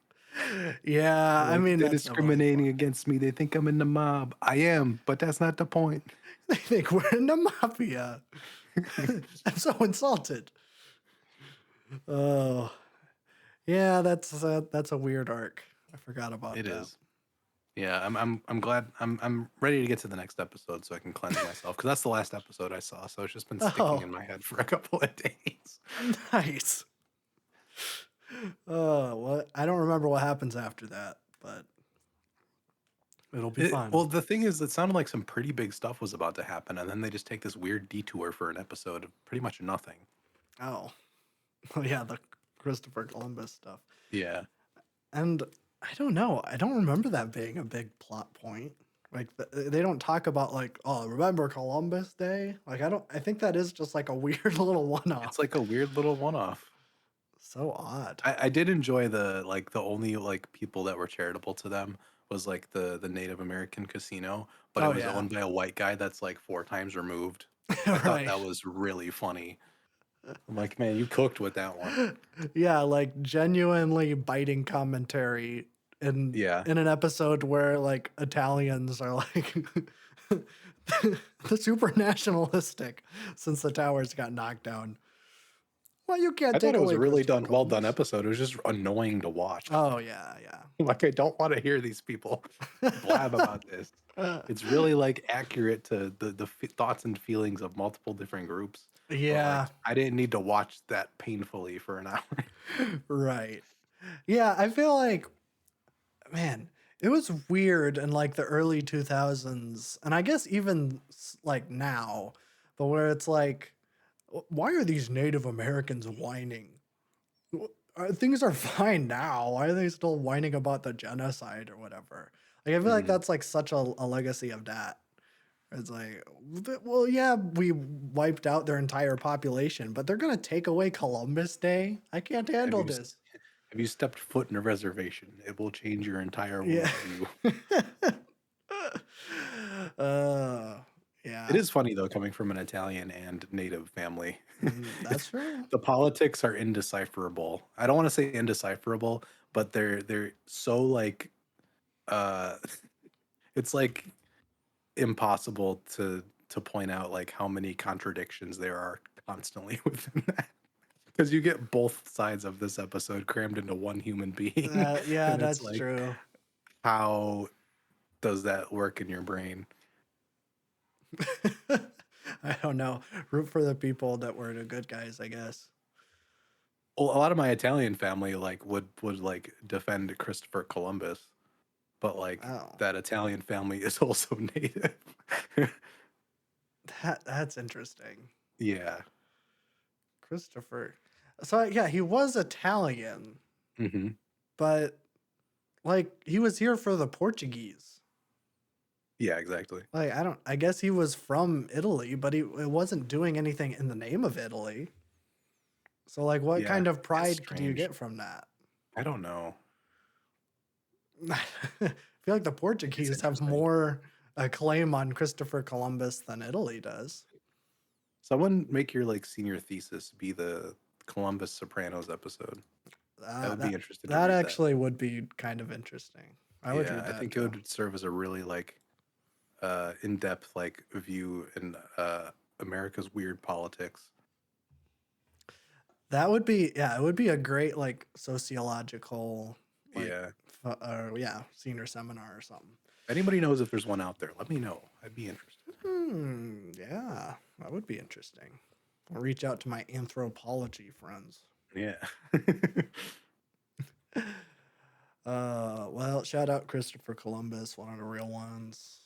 Yeah. I Like mean, they're that's no really discriminating fun. against me. They think I'm in the mob. I am, but that's not the point. They think we're in the mafia. I'm so insulted. Oh, yeah. That's a weird arc. I forgot about It that. is. Yeah, I'm glad I'm ready to get to the next episode so I can cleanse myself because that's the last episode I saw. So it's just been sticking Oh, in my head for a couple of days. nice. Oh, well, I don't remember what happens after that, but it'll be Well, fun. the thing is, it sounded like some pretty big stuff was about to happen, and then they just take this weird detour for an episode of pretty much nothing. Oh, oh yeah, the Christopher Columbus stuff. Yeah. And I don't know. I don't remember that being a big plot point. Like they don't talk about like, oh, remember Columbus Day? Like I don't. I think that is just like a weird little one-off. It's like a weird little one-off. So odd. I did enjoy the only like people that were charitable to them was like the Native American casino, but it Oh was yeah, owned by a white guy that's like 4 times removed. I thought right. that was really funny. I'm like, man, you cooked with that one. Yeah, like genuinely biting commentary in Yeah. an episode where like Italians are like the super nationalistic since the towers got knocked down. Well, you I can't thought take it was away a really Christopher done well done Columbus. episode. It was just annoying to watch. Oh yeah, Like, I don't wanna hear these people blab yeah. about this. It's really, like, accurate to the thoughts and feelings of multiple different groups, but, Yeah, like, I didn't need to watch that painfully for an hour. right. Yeah, I feel like, man, it was weird in like the early 2000s, and I guess even like now, but where it's like, why are these Native Americans whining? Things are fine now. Why are they still whining about the genocide or whatever? Like, I feel like Mhm. that's like such a legacy of that. It's like, well, yeah, we wiped out their entire population, but they're gonna take away Columbus Day. I can't Have handle you s this. have you stepped foot in a reservation? It will change your entire Yeah. worldview. uh, It yeah, is funny, though, coming from an Italian and native family. that's true. The politics are indecipherable. I don't wanna say indecipherable, but they're so, like, uh it's, like, impossible to point out, like, how many contradictions there are constantly within that. Because you get both sides of this episode crammed into one human being, Yeah, and it's that's like, true. how does that work in your brain? I don't know. Root for the people that were the good guys, I guess. Well, a lot of my Italian family, like, would, like, defend Christopher Columbus, but, like, Oh, that Italian family is also native. that's interesting. Yeah. Christopher. So yeah, he was Italian, Mhm. but like he was here for the Portuguese. Yeah, exactly. Like I guess he was from Italy, but it wasn't doing anything in the name of Italy. So like what Yeah, kind of it's pride do you strange. get from that? I don't know. I feel like the It's Portuguese have interesting. more claim on Christopher Columbus than Italy does. Someone make your, like, senior thesis be the Columbus Sopranos episode. I Uh, would be that interested to that read that. actually would be kind of interesting. I would Yeah, read I that think it too. would serve as a really, like, in-depth, like, view in, America's weird politics. That would be, yeah, it would be a great like sociological like Yeah. yeah, senior seminar or something. Anybody knows if there's one out there, let me know. I'd be interested. Yeah, that would be interesting. I'll reach out to my anthropology friends. Yeah. Well, shout out Christopher Columbus, one of the real ones.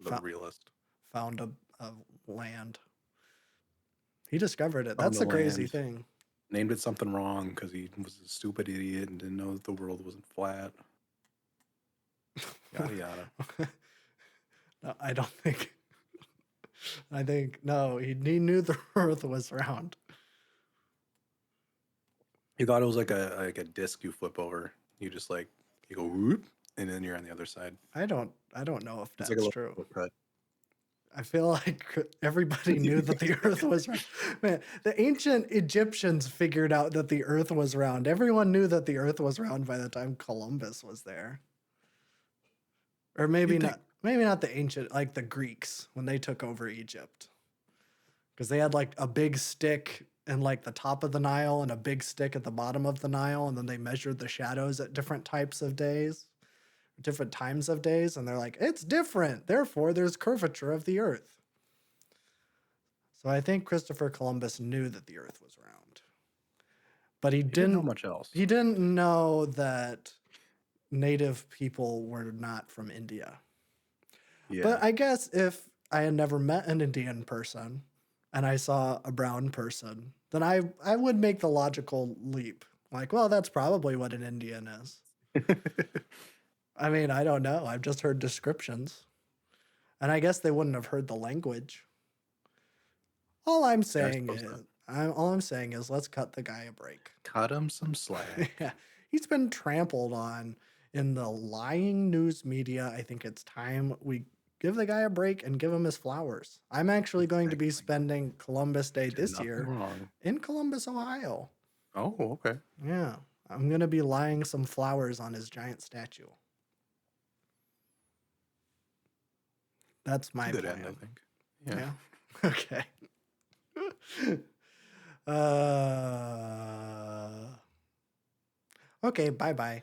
The Found realist. found a land. He discovered it. Found That's the the crazy land, thing. named it something wrong because he was a stupid idiot and didn't know that the world wasn't flat. Yada yada. No, I don't think. I think no. He knew the Earth was round. He thought it was like a disc you flip over. You just like you go whoop, and then you're on the other side. I don't know if It's like a that's little true. shortcut. I feel like everybody knew that the Earth was round. Man, the ancient Egyptians figured out that the Earth was round. Everyone knew that the Earth was round by the time Columbus was there. Or maybe You'd think. not. Maybe not the ancient, like the Greeks when they took over Egypt, because they had like a big stick in like the top of the Nile and a big stick at the bottom of the Nile, and then they measured the shadows at different types of days, different times of days, and they're like, it's different. Therefore, there's curvature of the Earth. So I think Christopher Columbus knew that the Earth was round, but he He didn't know didn't. much else. He didn't know that native people were not from India. Yeah. But I guess if I had never met an Indian person and I saw a brown person, then I would make the logical leap. Like, well, that's probably what an Indian is. I mean, I don't know. I've just heard descriptions. And I guess they wouldn't have heard the language. All I'm Yeah, I saying suppose not. is, all I'm saying is, let's cut the guy a break. Cut him some slack. Yeah, he's been trampled on in the lying news media. I think it's time we give the guy a break and give him his flowers. I'm actually going to be Exactly. spending Columbus Day Did this nothing year wrong. in Columbus, Ohio. Oh, okay. Yeah, I'm going to be laying some flowers on his giant statue. That's It's a my good end, I plan. think. Yeah. Yeah. Okay. Okay, bye bye.